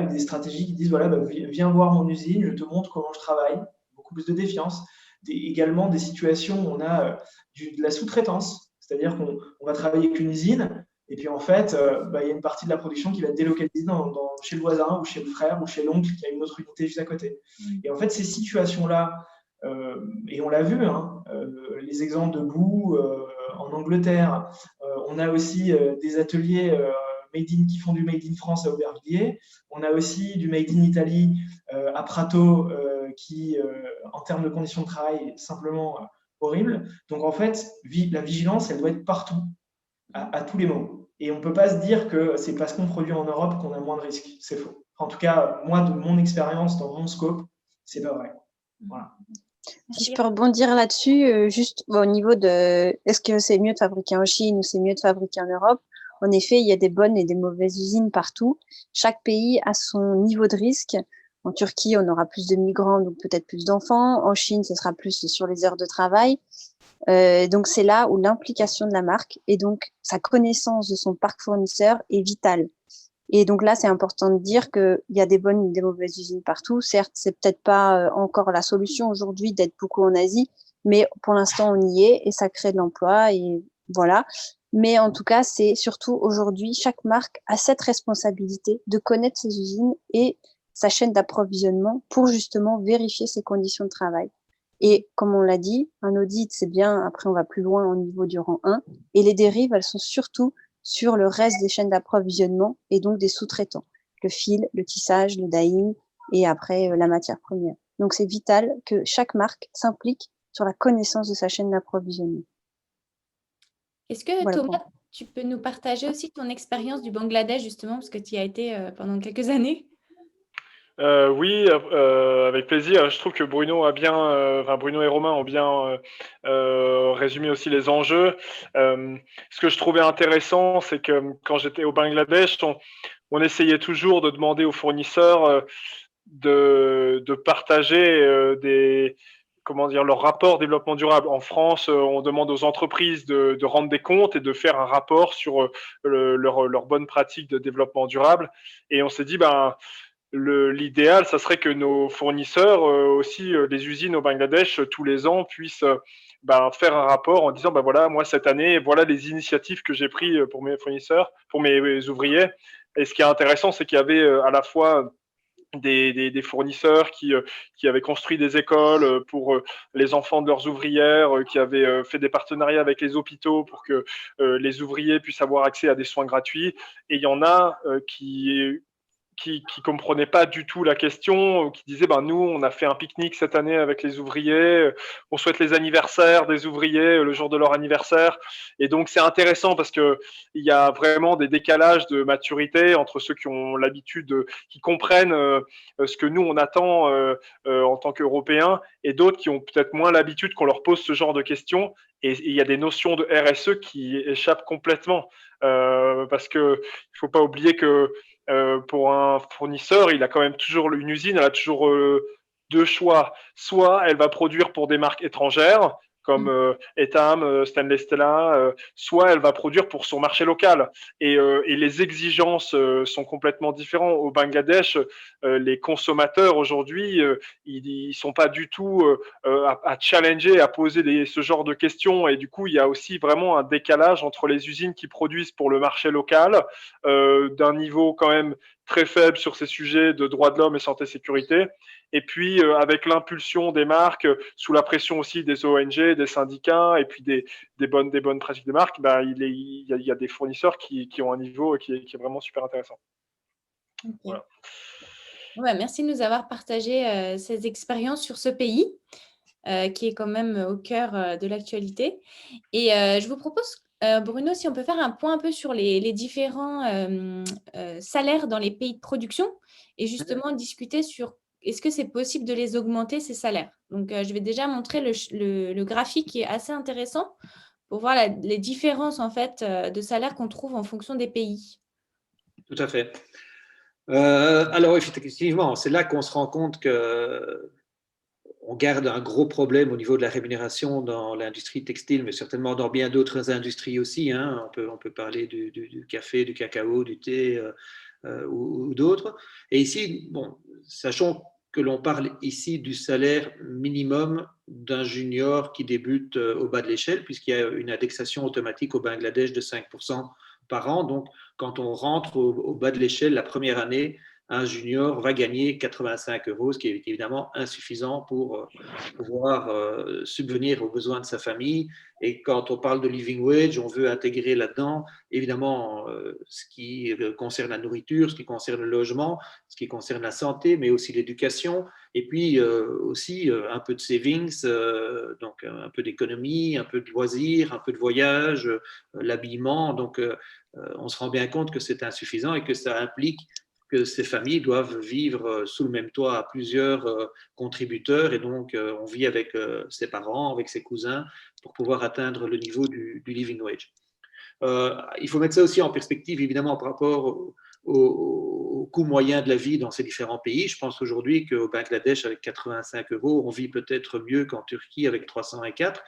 des stratégies qui disent viens voir mon usine, je te montre comment je travaille, beaucoup plus de défiance. Également des situations où on a de la sous-traitance, c'est-à-dire qu'on va travailler avec une usine et puis en fait il y a une partie de la production qui va être délocalisée chez le voisin ou chez le frère ou chez l'oncle qui a une autre unité juste à côté. Et en fait ces situations-là, et on l'a vu, les exemples de Boo en Angleterre, on a aussi des ateliers qui font du Made in France à Aubervilliers. On a aussi du Made in Italy à Prato qui, en termes de conditions de travail, est simplement horrible. Donc, en fait, la vigilance, elle doit être partout, à tous les moments. Et on ne peut pas se dire que c'est parce qu'on produit en Europe qu'on a moins de risques. C'est faux. En tout cas, moi, de mon expérience, dans mon scope, c'est pas vrai. Voilà. Si je peux rebondir là-dessus, juste au niveau de est-ce que c'est mieux de fabriquer en Chine ou c'est mieux de fabriquer en Europe? En effet, il y a des bonnes et des mauvaises usines partout. Chaque pays a son niveau de risque. En Turquie, on aura plus de migrants, donc peut-être plus d'enfants. En Chine, ce sera plus sur les heures de travail. Donc, c'est là où l'implication de la marque et donc sa connaissance de son parc fournisseur est vitale. Et donc là, c'est important de dire qu'il y a des bonnes et des mauvaises usines partout. Certes, c'est peut-être pas encore la solution aujourd'hui d'être beaucoup en Asie, mais pour l'instant, on y est et ça crée de l'emploi et voilà. Mais en tout cas, c'est surtout aujourd'hui, chaque marque a cette responsabilité de connaître ses usines et sa chaîne d'approvisionnement pour justement vérifier ses conditions de travail. Et comme on l'a dit, un audit, c'est bien, après on va plus loin au niveau du rang 1. Et les dérives, elles sont surtout sur le reste des chaînes d'approvisionnement et donc des sous-traitants, le fil, le tissage, le dyeing et après la matière première. Donc c'est vital que chaque marque s'implique sur la connaissance de sa chaîne d'approvisionnement. Est-ce que Voilà. Thomas, tu peux nous partager aussi ton expérience du Bangladesh justement, parce que tu y as été pendant quelques années? Oui, avec plaisir. Je trouve que Bruno et Romain ont bien résumé aussi les enjeux. Ce que je trouvais intéressant, c'est que quand j'étais au Bangladesh, on essayait toujours de demander aux fournisseurs de partager leur rapport développement durable. En France, on demande aux entreprises de rendre des comptes et de faire un rapport sur leur bonne pratique de développement durable. Et on s'est dit, l'idéal, ça serait que nos fournisseurs, aussi les usines au Bangladesh, tous les ans, puissent faire un rapport en disant, voilà, moi cette année, voilà les initiatives que j'ai prises pour mes fournisseurs, pour mes ouvriers. Et ce qui est intéressant, c'est qu'il y avait à la fois des fournisseurs qui avaient construit des écoles pour les enfants de leurs ouvrières, qui avaient fait des partenariats avec les hôpitaux pour que les ouvriers puissent avoir accès à des soins gratuits. Et il y en a qui comprenaient pas du tout la question, qui disaient nous on a fait un pique-nique cette année avec les ouvriers, on souhaite les anniversaires des ouvriers le jour de leur anniversaire. Et donc c'est intéressant parce que il y a vraiment des décalages de maturité entre ceux qui ont l'habitude, qui comprennent ce que nous on attend en tant qu'Européens, et d'autres qui ont peut-être moins l'habitude qu'on leur pose ce genre de questions. Et il y a des notions de RSE qui échappent complètement parce que il faut pas oublier que pour un fournisseur, il a quand même toujours une usine, elle a toujours deux choix. Soit elle va produire pour des marques étrangères, comme Etam, Stanley Stella, soit elle va produire pour son marché local. Et les exigences sont complètement différentes. Au Bangladesh, les consommateurs aujourd'hui, ils sont pas du tout à challenger, à poser ce genre de questions. Et du coup, il y a aussi vraiment un décalage entre les usines qui produisent pour le marché local, d'un niveau quand même très faible sur ces sujets de droits de l'homme et santé-sécurité. Et puis, avec l'impulsion des marques, sous la pression aussi des ONG, des syndicats, et puis des bonnes pratiques des marques, il y a des fournisseurs qui ont un niveau qui est vraiment super intéressant. Okay. Voilà. Ouais, merci de nous avoir partagé ces expériences sur ce pays qui est quand même au cœur de l'actualité. Et je vous propose, Bruno, si on peut faire un point un peu sur les différents salaires dans les pays de production et justement discuter sur est-ce que c'est possible de les augmenter, ces salaires. Donc, je vais déjà montrer le graphique qui est assez intéressant pour voir les différences en fait de salaires qu'on trouve en fonction des pays. Tout à fait. Alors effectivement, c'est là qu'on se rend compte que on garde un gros problème au niveau de la rémunération dans l'industrie textile, mais certainement dans bien d'autres industries aussi. Hein. On peut parler du café, du cacao, du thé ou d'autres. Et ici, sachons que l'on parle ici du salaire minimum d'un junior qui débute au bas de l'échelle, puisqu'il y a une indexation automatique au Bangladesh de 5% par an. Donc, quand on rentre au bas de l'échelle la première année, un junior va gagner 85 €, ce qui est évidemment insuffisant pour pouvoir subvenir aux besoins de sa famille. Et quand on parle de living wage, on veut intégrer là-dedans, évidemment, ce qui concerne la nourriture, ce qui concerne le logement, ce qui concerne la santé, mais aussi l'éducation, et puis aussi un peu de savings, donc un peu d'économie, un peu de loisirs, un peu de voyage, l'habillement. Donc, on se rend bien compte que c'est insuffisant et que ça implique que ces familles doivent vivre sous le même toit à plusieurs contributeurs, et donc on vit avec ses parents, avec ses cousins pour pouvoir atteindre le niveau du living wage. Il faut mettre ça aussi en perspective, évidemment, par rapport au coût moyen de la vie dans ces différents pays. Je pense aujourd'hui qu'au Bangladesh, avec 85 €, on vit peut-être mieux qu'en Turquie avec 304.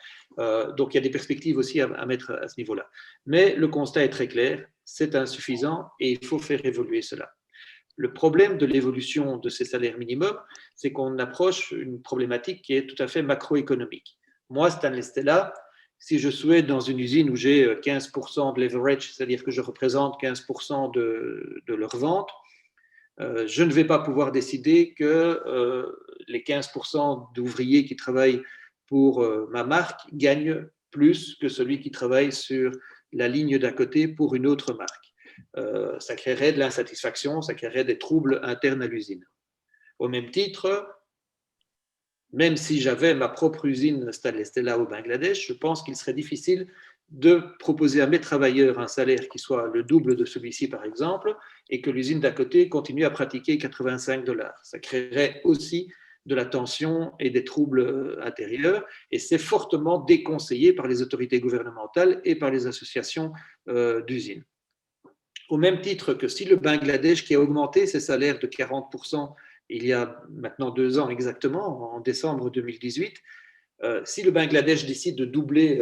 Donc, il y a des perspectives aussi à mettre à ce niveau-là. Mais le constat est très clair, c'est insuffisant et il faut faire évoluer cela. Le problème de l'évolution de ces salaires minimums, c'est qu'on approche une problématique qui est tout à fait macroéconomique. Moi, Stanley Stella, si je souhaite dans une usine où j'ai 15% de leverage, c'est-à-dire que je représente 15% de leur vente, je ne vais pas pouvoir décider que les 15% d'ouvriers qui travaillent pour ma marque gagnent plus que celui qui travaille sur la ligne d'à côté pour une autre marque. Ça créerait de l'insatisfaction, ça créerait des troubles internes à l'usine. Au même titre, même si j'avais ma propre usine Stanley Stella au Bangladesh, je pense qu'il serait difficile de proposer à mes travailleurs un salaire qui soit le double de celui-ci, par exemple, et que l'usine d'à côté continue à pratiquer 85 $. Ça créerait aussi de la tension et des troubles intérieurs, et c'est fortement déconseillé par les autorités gouvernementales et par les associations d'usines. Au même titre que si le Bangladesh, qui a augmenté ses salaires de 40% il y a maintenant 2 ans exactement, en décembre 2018, si le Bangladesh décide de doubler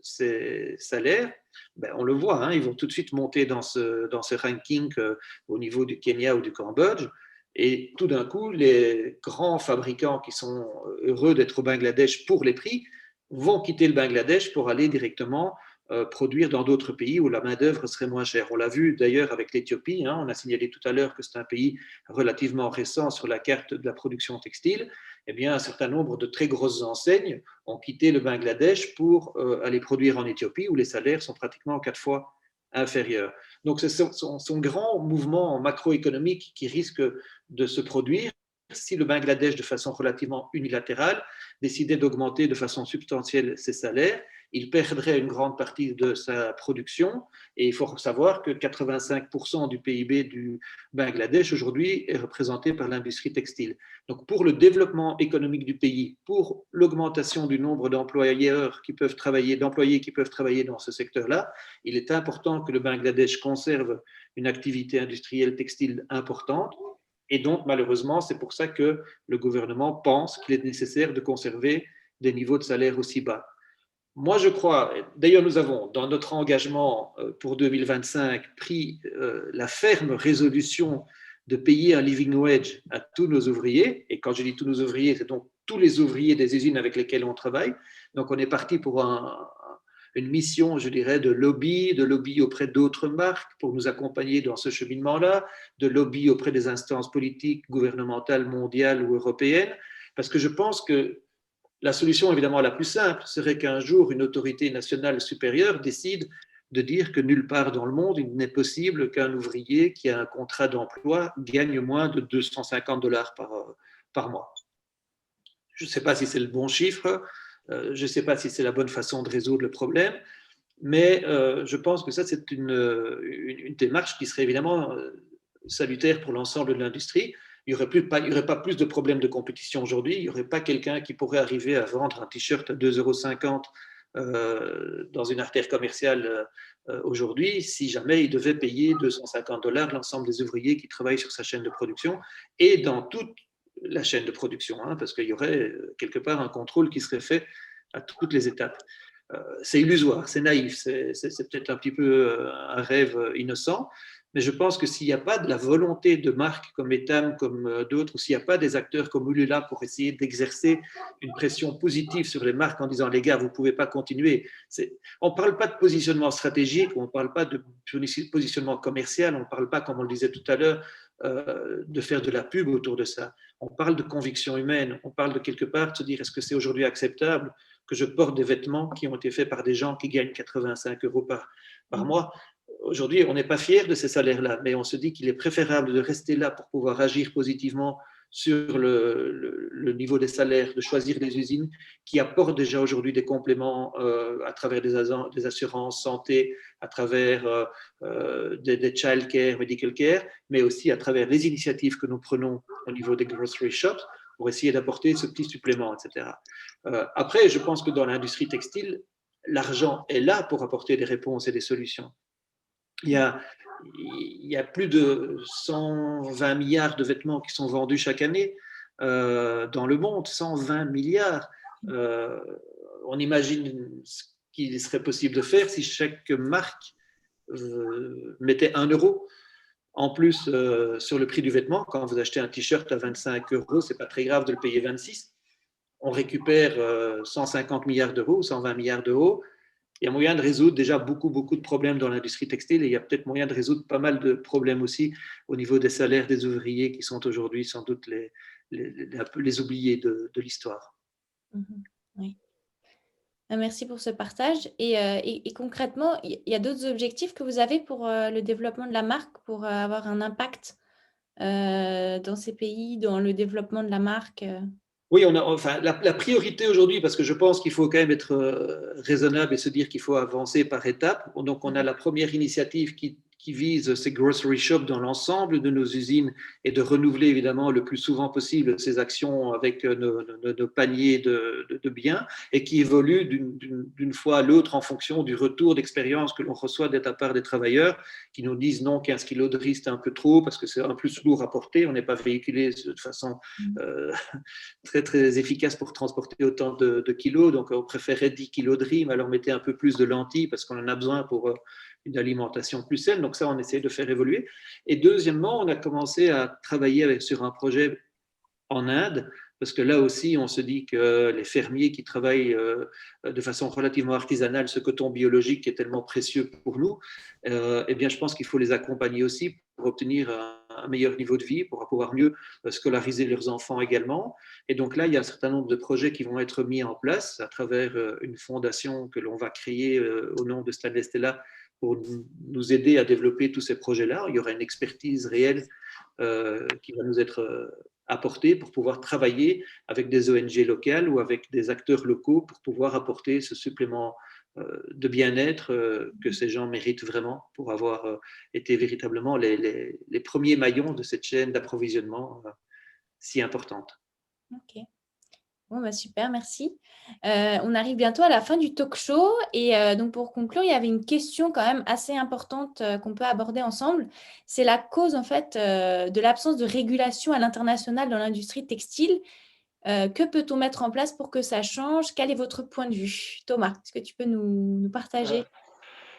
ses salaires, ben on le voit, hein, ils vont tout de suite monter dans ce ranking au niveau du Kenya ou du Cambodge. Et tout d'un coup, les grands fabricants qui sont heureux d'être au Bangladesh pour les prix vont quitter le Bangladesh pour aller directement produire dans d'autres pays où la main-d'œuvre serait moins chère. On l'a vu d'ailleurs avec l'Éthiopie, hein, on a signalé tout à l'heure que c'est un pays relativement récent sur la carte de la production textile. Eh bien, un certain nombre de très grosses enseignes ont quitté le Bangladesh pour aller produire en Éthiopie où les salaires sont pratiquement 4 fois inférieurs. Donc, c'est son grand mouvement macroéconomique qui risque de se produire si le Bangladesh, de façon relativement unilatérale, décidait d'augmenter de façon substantielle ses salaires. Il perdrait une grande partie de sa production et il faut savoir que 85% du PIB du Bangladesh aujourd'hui est représenté par l'industrie textile. Donc pour le développement économique du pays, pour l'augmentation du nombre d'employeurs qui peuvent travailler, d'employés qui peuvent travailler dans ce secteur-là, il est important que le Bangladesh conserve une activité industrielle textile importante. Et donc, malheureusement, c'est pour ça que le gouvernement pense qu'il est nécessaire de conserver des niveaux de salaire aussi bas. Moi, je crois, d'ailleurs, nous avons, dans notre engagement pour 2025, pris la ferme résolution de payer un living wage à tous nos ouvriers. Et quand je dis tous nos ouvriers, c'est donc tous les ouvriers des usines avec lesquelles on travaille. Donc, on est parti pour une mission, je dirais, de lobby auprès d'autres marques pour nous accompagner dans ce cheminement-là, de lobby auprès des instances politiques, gouvernementales, mondiales ou européennes, parce que je pense que la solution, évidemment, la plus simple serait qu'un jour, une autorité nationale supérieure décide de dire que nulle part dans le monde, il n'est possible qu'un ouvrier qui a un contrat d'emploi gagne moins de 250 $ par mois. Je ne sais pas si c'est le bon chiffre, je ne sais pas si c'est la bonne façon de résoudre le problème, mais je pense que ça, c'est une démarche qui serait évidemment salutaire pour l'ensemble de l'industrie. Il n'y aurait pas plus de problèmes de compétition aujourd'hui. Il n'y aurait pas quelqu'un qui pourrait arriver à vendre un t-shirt à 2,50 € dans une artère commerciale aujourd'hui si jamais il devait payer 250 $ l'ensemble des ouvriers qui travaillent sur sa chaîne de production et dans toute la chaîne de production, hein, parce qu'il y aurait quelque part un contrôle qui serait fait à toutes les étapes. C'est illusoire, c'est naïf, c'est peut-être un petit peu un rêve innocent, mais je pense que s'il n'y a pas de la volonté de marques comme Etam, comme d'autres, ou s'il n'y a pas des acteurs comme Ulula pour essayer d'exercer une pression positive sur les marques en disant les gars, vous ne pouvez pas continuer. On ne parle pas de positionnement stratégique, on ne parle pas de positionnement commercial, on ne parle pas, comme on le disait tout à l'heure, de faire de la pub autour de ça. On parle de conviction humaine, on parle de quelque part de se dire est-ce que c'est aujourd'hui acceptable que je porte des vêtements qui ont été faits par des gens qui gagnent 85 € par mois. Aujourd'hui, on n'est pas fier de ces salaires-là, mais on se dit qu'il est préférable de rester là pour pouvoir agir positivement sur le niveau des salaires, de choisir des usines qui apportent déjà aujourd'hui des compléments à travers des assurances santé, à travers des child care, medical care, mais aussi à travers les initiatives que nous prenons au niveau des grocery shops pour essayer d'apporter ce petit supplément, etc. Après, je pense que dans l'industrie textile, l'argent est là pour apporter des réponses et des solutions. Il y a plus de 120 milliards de vêtements qui sont vendus chaque année dans le monde, 120 milliards. On imagine ce qu'il serait possible de faire si chaque marque mettait 1 euro en plus sur le prix du vêtement. Quand vous achetez un t-shirt à 25 euros, c'est pas très grave de le payer 26. On récupère 150 milliards d'euros, 120 milliards d'euros. Il y a moyen de résoudre déjà beaucoup de problèmes dans l'industrie textile, et il y a peut-être moyen de résoudre pas mal de problèmes aussi au niveau des salaires des ouvriers qui sont aujourd'hui sans doute les oubliés de l'histoire. Oui. Merci pour ce partage. Et concrètement, il y a d'autres objectifs que vous avez pour le développement de la marque, pour avoir un impact dans ces pays, dans le développement de la marque Oui, la priorité aujourd'hui, parce que je pense qu'il faut quand même être raisonnable et se dire qu'il faut avancer par étapes. Donc, on a la première initiative qui vise ces grocery shops dans l'ensemble de nos usines et de renouveler évidemment le plus souvent possible ces actions avec nos paniers de biens, et qui évolue d'une fois à l'autre en fonction du retour d'expérience que l'on reçoit de la part des travailleurs, qui nous disent non, 15 kilos de riz c'est un peu trop parce que c'est un plus lourd à porter, on n'est pas véhiculé de façon très efficace pour transporter autant de kilos, donc on préférait 10 kilos de riz, mais alors mettez un peu plus de lentilles parce qu'on en a besoin pour une alimentation plus saine. Donc ça, on essaie de faire évoluer. Et deuxièmement, on a commencé à travailler sur un projet en Inde, parce que là aussi, on se dit que les fermiers qui travaillent de façon relativement artisanale ce coton biologique qui est tellement précieux pour nous, eh bien, je pense qu'il faut les accompagner aussi pour obtenir un meilleur niveau de vie, pour pouvoir mieux scolariser leurs enfants également. Et donc là, il y a un certain nombre de projets qui vont être mis en place à travers une fondation que l'on va créer au nom de Stanley Stella pour nous aider à développer tous ces projets-là. Il y aura une expertise réelle qui va nous être apportée pour pouvoir travailler avec des ONG locales ou avec des acteurs locaux pour pouvoir apporter ce supplément de bien-être que ces gens méritent vraiment pour avoir été véritablement les premiers maillons de cette chaîne d'approvisionnement si importante. Ok. Bon, bah super, merci. On arrive bientôt à la fin du talk show et donc pour conclure, il y avait une question quand même assez importante qu'on peut aborder ensemble. C'est la cause en fait de l'absence de régulation à l'international dans l'industrie textile. Que peut-on mettre en place pour que ça change? Quel est votre point de vue? Thomas, est-ce que tu peux nous partager?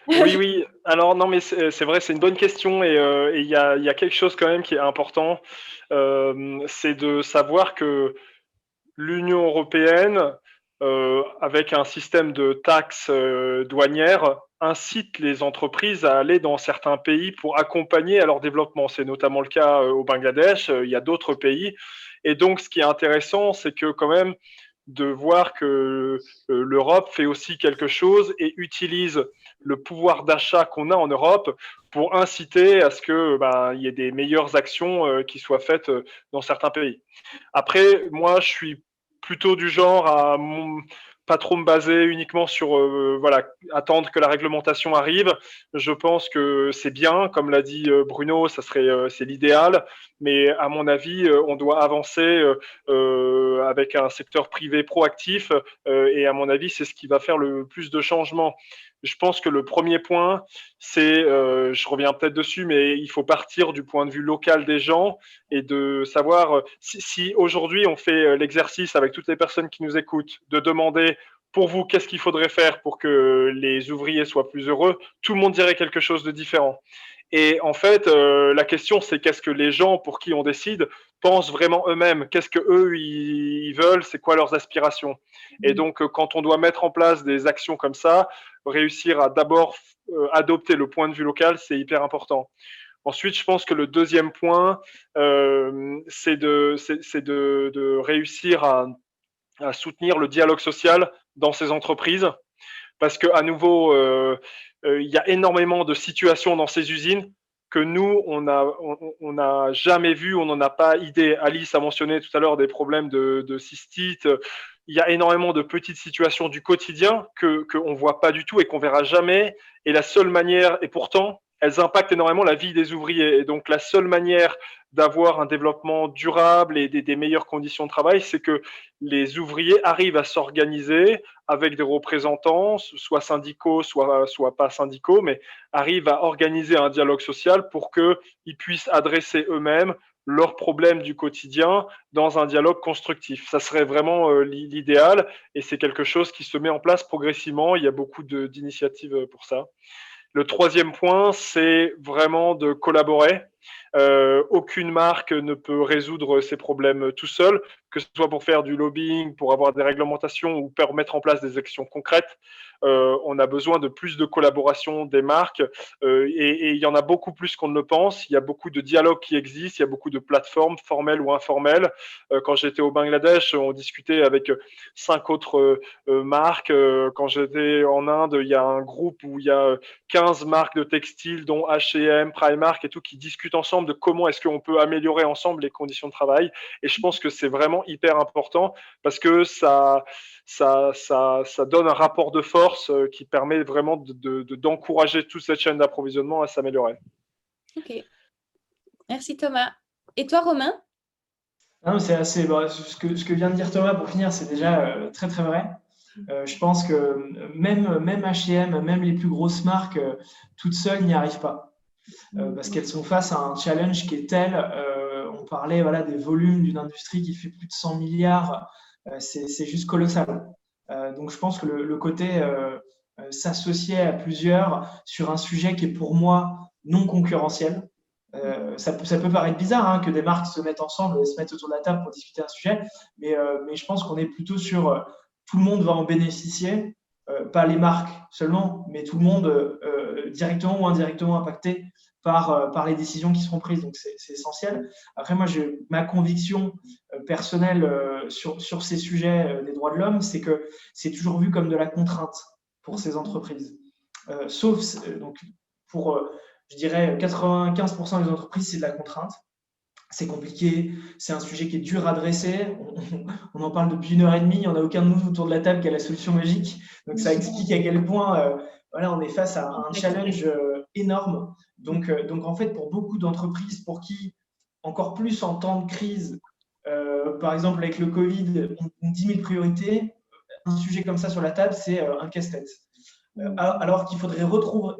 Oui. Alors non, mais c'est vrai, c'est une bonne question, et il y a quelque chose quand même qui est important, c'est de savoir que l'Union européenne, avec un système de taxes douanières, incite les entreprises à aller dans certains pays pour accompagner à leur développement. C'est notamment le cas au Bangladesh, il y a d'autres pays. Et donc, ce qui est intéressant, c'est que quand même de voir que l'Europe fait aussi quelque chose et utilise le pouvoir d'achat qu'on a en Europe pour inciter à ce que il y ait des meilleures actions qui soient faites dans certains pays. Après, moi, je suis plutôt du genre à pas trop me baser uniquement sur attendre que la réglementation arrive. Je pense que c'est bien, comme l'a dit Bruno, c'est l'idéal, mais à mon avis, on doit avancer avec un secteur privé proactif, et à mon avis, c'est ce qui va faire le plus de changements. Je pense que le premier point, c'est, je reviens peut-être dessus, mais il faut partir du point de vue local des gens et de savoir si aujourd'hui on fait l'exercice avec toutes les personnes qui nous écoutent, de demander pour vous qu'est-ce qu'il faudrait faire pour que les ouvriers soient plus heureux, tout le monde dirait quelque chose de différent. Et en fait, la question, c'est qu'est-ce que les gens pour qui on décide pensent vraiment eux-mêmes, qu'est-ce que eux ils veulent, c'est quoi leurs aspirations. Et donc, quand on doit mettre en place des actions comme ça, réussir à d'abord adopter le point de vue local, c'est hyper important. Ensuite, je pense que le deuxième point, c'est de réussir à soutenir le dialogue social dans ces entreprises, parce qu'à nouveau, il y a énormément de situations dans ces usines que nous, on n'a jamais vu, on n'en a pas idée. Alice a mentionné tout à l'heure des problèmes de cystite. Il y a énormément de petites situations du quotidien qu'on ne voit pas du tout et qu'on verra jamais. Et la seule manière, et pourtant, elles impactent énormément la vie des ouvriers. Et donc, la seule manière d'avoir un développement durable et des meilleures conditions de travail, c'est que les ouvriers arrivent à s'organiser avec des représentants, soit syndicaux, soit pas syndicaux, mais arrivent à organiser un dialogue social pour qu'ils puissent adresser eux-mêmes leurs problèmes du quotidien dans un dialogue constructif. Ça serait vraiment l'idéal et c'est quelque chose qui se met en place progressivement. Il y a beaucoup d'initiatives pour ça. Le troisième point, c'est vraiment de collaborer. Aucune marque ne peut résoudre ces problèmes tout seul, que ce soit pour faire du lobbying, pour avoir des réglementations ou pour mettre en place des actions concrètes. On a besoin de plus de collaboration des marques et il y en a beaucoup plus qu'on ne le pense. Il y a beaucoup de dialogues qui existent, il y a beaucoup de plateformes formelles ou informelles. Quand j'étais au Bangladesh, on discutait avec 5 autres marques. Quand j'étais en Inde, il y a un groupe où il y a 15 marques de textiles, dont H&M, Primark et tout, qui discutent ensemble de comment est-ce qu'on peut améliorer ensemble les conditions de travail. Et je pense que c'est vraiment hyper important parce que ça donne un rapport de force qui permet vraiment d'encourager toute cette chaîne d'approvisionnement à s'améliorer. Ok. Merci Thomas. Et toi, Romain? Non, c'est assez. Ce que vient de dire Thomas pour finir, c'est déjà très très vrai. Je pense que même H&M, même les plus grosses marques, toutes seules n'y arrivent pas. Parce qu'elles sont face à un challenge qui est tel. On parlait des volumes d'une industrie qui fait plus de 100 milliards. C'est juste colossal. Donc je pense que le côté s'associer à plusieurs sur un sujet qui est pour moi non concurrentiel. Ça peut paraître bizarre que des marques se mettent ensemble et se mettent autour de la table pour discuter un sujet, mais je pense qu'on est plutôt sur tout le monde va en bénéficier, pas les marques seulement, mais tout le monde directement ou indirectement impacté par les décisions qui seront prises. Donc c'est essentiel. Après, moi, ma conviction personnelle sur ces sujets des droits de l'homme, c'est que c'est toujours vu comme de la contrainte pour ces entreprises. Sauf, donc, pour, je dirais, 95% des entreprises, c'est de la contrainte. C'est compliqué, c'est un sujet qui est dur à adresser. On en parle depuis 1h30, il n'y en a aucun de nous autour de la table qui a la solution magique. Donc ça explique à quel point on est face à un challenge énorme. Donc en fait, pour beaucoup d'entreprises, pour qui, encore plus en temps de crise, par exemple avec le Covid, on 10 000 priorités, un sujet comme ça sur la table, c'est un casse-tête. Alors qu'il faudrait retourner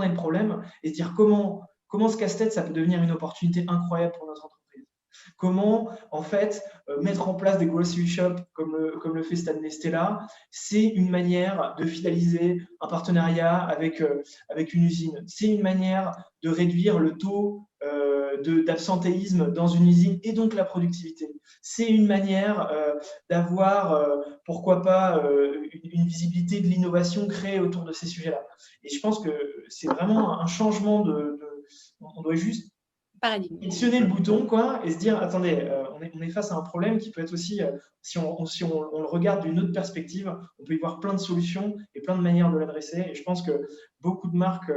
le problème et se dire comment ce casse-tête, ça peut devenir une opportunité incroyable pour notre entreprise. Comment, en fait, mettre en place des grocery shops comme le fait Stanley Stella, c'est une manière de fidéliser un partenariat avec une usine. C'est une manière de réduire le taux d'absentéisme dans une usine et donc la productivité. C'est une manière d'avoir, pourquoi pas, une visibilité de l'innovation créée autour de ces sujets-là. Et je pense que c'est vraiment un changement on doit juste actionner le bouton et se dire, attendez, on est face à un problème qui peut être aussi, si on le regarde d'une autre perspective, on peut y voir plein de solutions et plein de manières de l'adresser. Et je pense que beaucoup de marques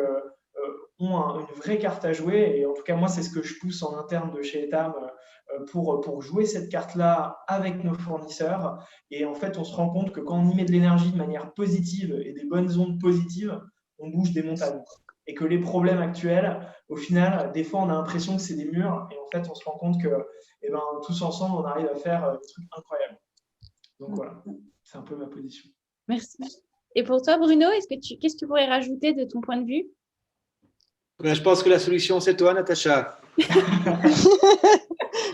ont une vraie carte à jouer. Et en tout cas, moi, c'est ce que je pousse en interne de chez Etam pour jouer cette carte-là avec nos fournisseurs. Et en fait, on se rend compte que quand on y met de l'énergie de manière positive et des bonnes ondes positives, on bouge des montagnes. Et que les problèmes actuels, au final, des fois, on a l'impression que c'est des murs. Et en fait, on se rend compte que tous ensemble, on arrive à faire des trucs incroyables. Donc voilà, c'est un peu ma position. Merci. Et pour toi, Bruno, qu'est-ce que tu pourrais rajouter de ton point de vue? Je pense que la solution, c'est toi, Natacha.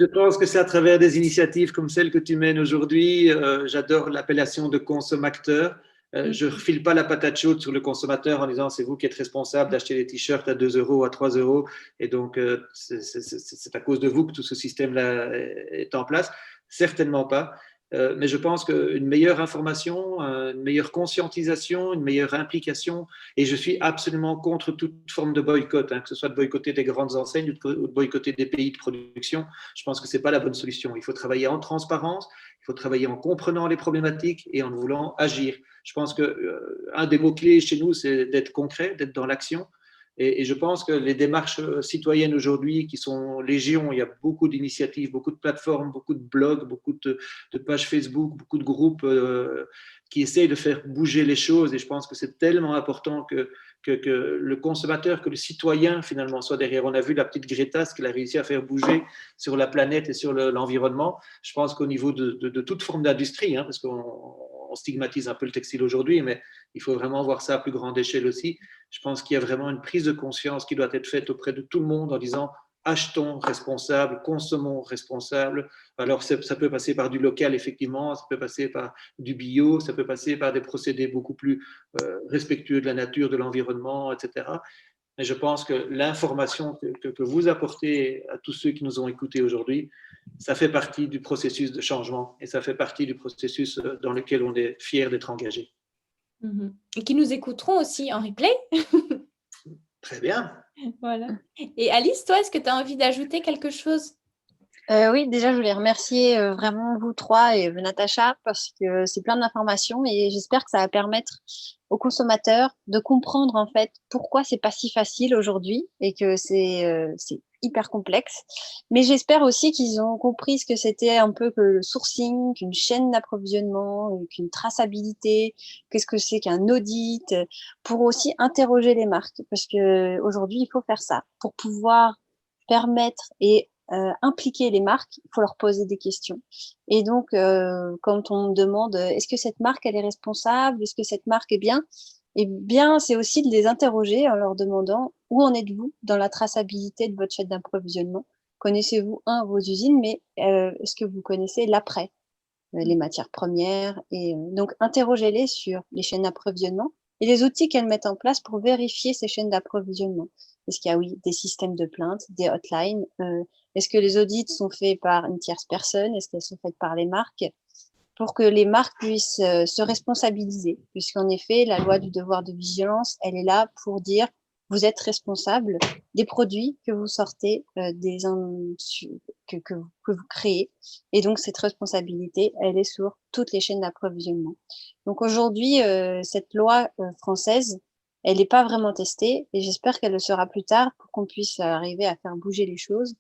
Je pense que c'est à travers des initiatives comme celle que tu mènes aujourd'hui. J'adore l'appellation de consommateur. Je ne refile pas la patate chaude sur le consommateur en disant c'est vous qui êtes responsable d'acheter des t-shirts à 2 euros, à 3 euros. Et donc, c'est à cause de vous que tout ce système-là est en place. Certainement pas. Mais je pense qu'une meilleure information, une meilleure conscientisation, une meilleure implication, et je suis absolument contre toute forme de boycott, que ce soit de boycotter des grandes enseignes ou de boycotter des pays de production. Je pense que ce n'est pas la bonne solution. Il faut travailler en transparence, il faut travailler en comprenant les problématiques et en voulant agir. Je pense qu'un des mots-clés chez nous, c'est d'être concret, d'être dans l'action. Et je pense que les démarches citoyennes aujourd'hui, qui sont légion, il y a beaucoup d'initiatives, beaucoup de plateformes, beaucoup de blogs, beaucoup de pages Facebook, beaucoup de groupes qui essaye de faire bouger les choses. Et je pense que c'est tellement important que le consommateur, que le citoyen finalement soit derrière. On a vu la petite Greta, ce qu'elle a réussi à faire bouger sur la planète et sur l'environnement. Je pense qu'au niveau de toute forme d'industrie, parce qu'on stigmatise un peu le textile aujourd'hui, mais il faut vraiment voir ça à plus grande échelle aussi. Je pense qu'il y a vraiment une prise de conscience qui doit être faite auprès de tout le monde en disant achetons responsable, consommons responsable. Alors ça peut passer par du local effectivement, ça peut passer par du bio, ça peut passer par des procédés beaucoup plus respectueux de la nature, de l'environnement, etc. Mais je pense que l'information que vous apportez à tous ceux qui nous ont écoutés aujourd'hui, ça fait partie du processus de changement et ça fait partie du processus dans lequel on est fier d'être engagé. Et qui nous écouteront aussi en replay. Très bien. Voilà. Et Alice, toi, est-ce que tu as envie d'ajouter quelque chose ? Oui, déjà, je voulais remercier vraiment vous trois et Natacha parce que c'est plein d'informations et j'espère que ça va permettre aux consommateurs de comprendre en fait pourquoi c'est pas si facile aujourd'hui et que c'est hyper complexe. Mais j'espère aussi qu'ils ont compris ce que c'était un peu que le sourcing, qu'une chaîne d'approvisionnement, qu'une traçabilité, qu'est-ce que c'est qu'un audit, pour aussi interroger les marques parce que aujourd'hui il faut faire ça pour pouvoir permettre et impliquer les marques, il faut leur poser des questions. Et donc, quand on me demande est-ce que cette marque elle est responsable, est-ce que cette marque est bien, eh bien, c'est aussi de les interroger en leur demandant où en êtes-vous dans la traçabilité de votre chaîne d'approvisionnement. Connaissez-vous vos usines, mais est-ce que vous connaissez l'après, les matières premières et donc interrogez-les sur les chaînes d'approvisionnement et les outils qu'elles mettent en place pour vérifier ces chaînes d'approvisionnement. Est-ce qu'il y a, oui, des systèmes de plainte, des hotlines, est-ce que les audits sont faits par une tierce personne? Est-ce qu'elles sont faites par les marques? Pour que les marques puissent se responsabiliser. Puisqu'en effet, la loi du devoir de vigilance, elle est là pour dire vous êtes responsable des produits que vous sortez, que vous créez. Et donc, cette responsabilité, elle est sur toutes les chaînes d'approvisionnement. Donc aujourd'hui, cette loi française, elle n'est pas vraiment testée et j'espère qu'elle le sera plus tard pour qu'on puisse arriver à faire bouger les choses.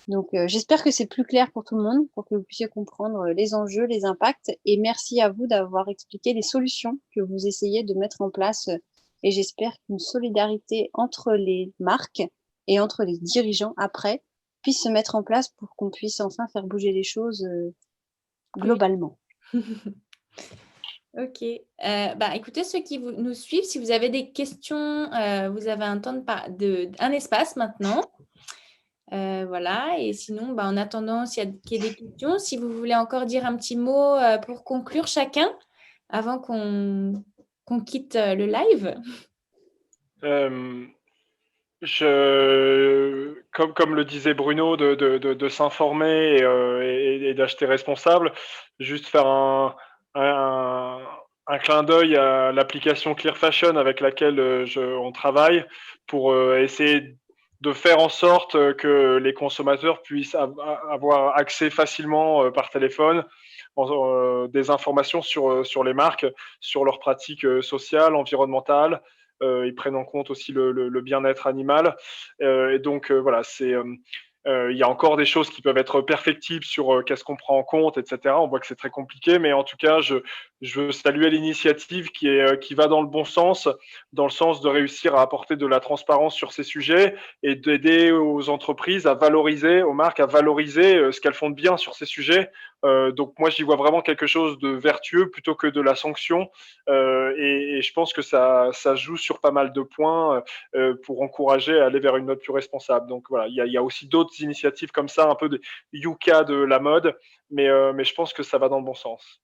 Donc, j'espère que c'est plus clair pour tout le monde, pour que vous puissiez comprendre les enjeux, les impacts. Et merci à vous d'avoir expliqué les solutions que vous essayez de mettre en place. Et j'espère qu'une solidarité entre les marques et entre les dirigeants après puisse se mettre en place pour qu'on puisse enfin faire bouger les choses globalement. Ok. Écoutez, ceux qui nous suivent, si vous avez des questions, vous avez un un espace maintenant. Voilà, et sinon, en attendant qu'il y ait des questions, si vous voulez encore dire un petit mot pour conclure chacun, avant qu'on quitte le live. Comme le disait Bruno, de s'informer et d'acheter responsable, juste faire un clin d'œil à l'application Clear Fashion avec laquelle on travaille pour essayer de faire en sorte que les consommateurs puissent avoir accès facilement par téléphone des informations sur les marques, sur leurs pratiques sociales, environnementales. Ils prennent en compte aussi le bien-être animal. Et donc, voilà, il y a encore des choses qui peuvent être perfectibles sur qu'est-ce qu'on prend en compte, etc. On voit que c'est très compliqué, mais en tout cas, je veux saluer l'initiative qui va dans le bon sens, dans le sens de réussir à apporter de la transparence sur ces sujets et d'aider aux entreprises à valoriser, aux marques à valoriser ce qu'elles font de bien sur ces sujets. Donc moi, j'y vois vraiment quelque chose de vertueux plutôt que de la sanction. Et je pense que ça joue sur pas mal de points pour encourager à aller vers une mode plus responsable. Donc voilà, il y a aussi d'autres initiatives comme ça, un peu de Yuka de la mode, mais je pense que ça va dans le bon sens.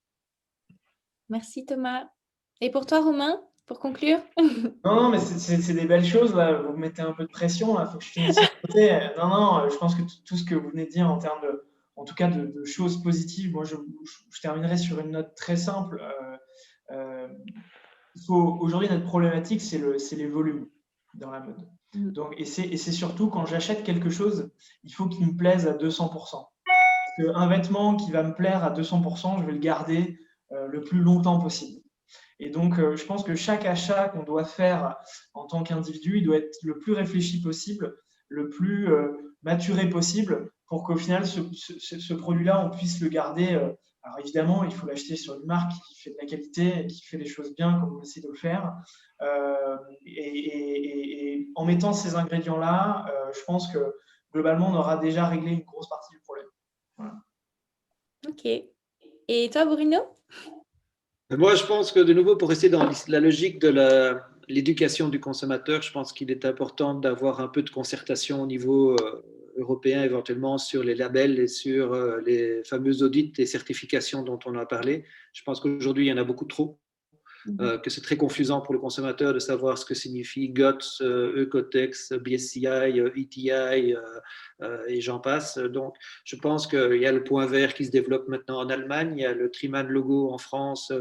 Merci Thomas. Et pour toi, Romain, pour conclure? Non, mais c'est des belles choses, là. Vous me mettez un peu de pression, là. Il faut que je finisse. Non, je pense que tout ce que vous venez de dire en termes en tout cas de choses positives, moi, je terminerai sur une note très simple. Aujourd'hui, notre problématique, c'est les volumes dans la mode. Donc, et c'est surtout quand j'achète quelque chose, il faut qu'il me plaise à 200%. Parce qu'un vêtement qui va me plaire à 200%, je vais le garder le plus longtemps possible. Et donc, je pense que chaque achat qu'on doit faire en tant qu'individu, il doit être le plus réfléchi possible, le plus maturé possible, pour qu'au final, ce produit-là, on puisse le garder Alors évidemment, il faut l'acheter sur une marque qui fait de la qualité et qui fait les choses bien comme on essaie de le faire. Et en mettant ces ingrédients-là, je pense que globalement, on aura déjà réglé une grosse partie du problème. Voilà. Ok. Et toi, Bruno? Moi, je pense que de nouveau, pour rester dans la logique de l'éducation du consommateur, je pense qu'il est important d'avoir un peu de concertation au niveau européen, éventuellement sur les labels et sur les fameux audits et certifications dont on a parlé. Je pense qu'aujourd'hui, il y en a beaucoup trop. Que c'est très confusant pour le consommateur de savoir ce que signifie GOTS, Ecotex, BSCI, ETI et j'en passe. Donc, je pense qu'il y a le point vert qui se développe maintenant en Allemagne, il y a le Triman logo en France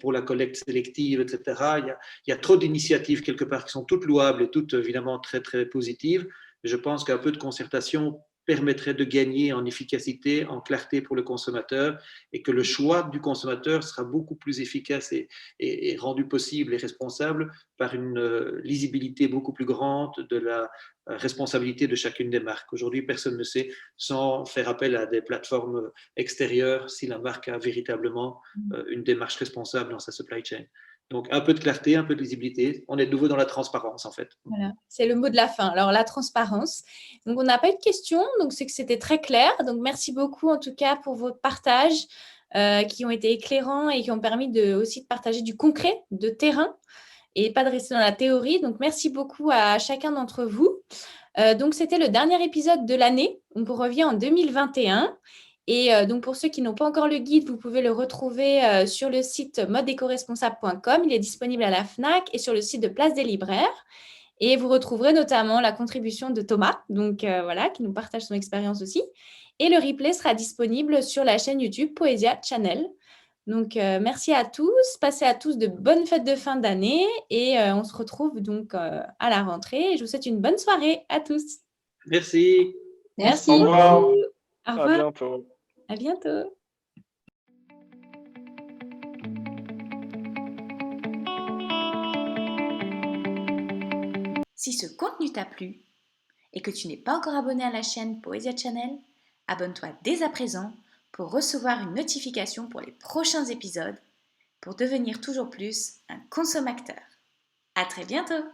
pour la collecte sélective, etc. Il y a trop d'initiatives quelque part qui sont toutes louables et toutes évidemment très, très positives. Je pense qu'un peu de concertation permettrait de gagner en efficacité, en clarté pour le consommateur et que le choix du consommateur sera beaucoup plus efficace et rendu possible et responsable par une lisibilité beaucoup plus grande de la responsabilité de chacune des marques. Aujourd'hui, personne ne sait, sans faire appel à des plateformes extérieures, si la marque a véritablement une démarche responsable dans sa supply chain. Donc, un peu de clarté, un peu de lisibilité. On est de nouveau dans la transparence, en fait. Voilà, c'est le mot de la fin. Alors, la transparence. Donc, on n'a pas eu de questions, donc c'est que c'était très clair. Donc, merci beaucoup en tout cas pour vos partages qui ont été éclairants et qui ont permis aussi de partager du concret, de terrain et pas de rester dans la théorie. Donc, merci beaucoup à chacun d'entre vous. Donc, c'était le dernier épisode de l'année. On vous revient en 2021. Et donc, pour ceux qui n'ont pas encore le guide, vous pouvez le retrouver sur le site modeécoresponsable.com. Il est disponible à la FNAC et sur le site de Place des Libraires. Et vous retrouverez notamment la contribution de Thomas, donc voilà, qui nous partage son expérience aussi. Et le replay sera disponible sur la chaîne YouTube Poesia Channel. Donc, merci à tous. Passez à tous de bonnes fêtes de fin d'année. Et on se retrouve donc à la rentrée. Et je vous souhaite une bonne soirée à tous. Merci. Merci Au beaucoup. revoir. Au À revoir. bientôt. À bientôt. Si ce contenu t'a plu et que tu n'es pas encore abonné à la chaîne Poesia Channel, abonne-toi dès à présent pour recevoir une notification pour les prochains épisodes pour devenir toujours plus un consommateur. À très bientôt!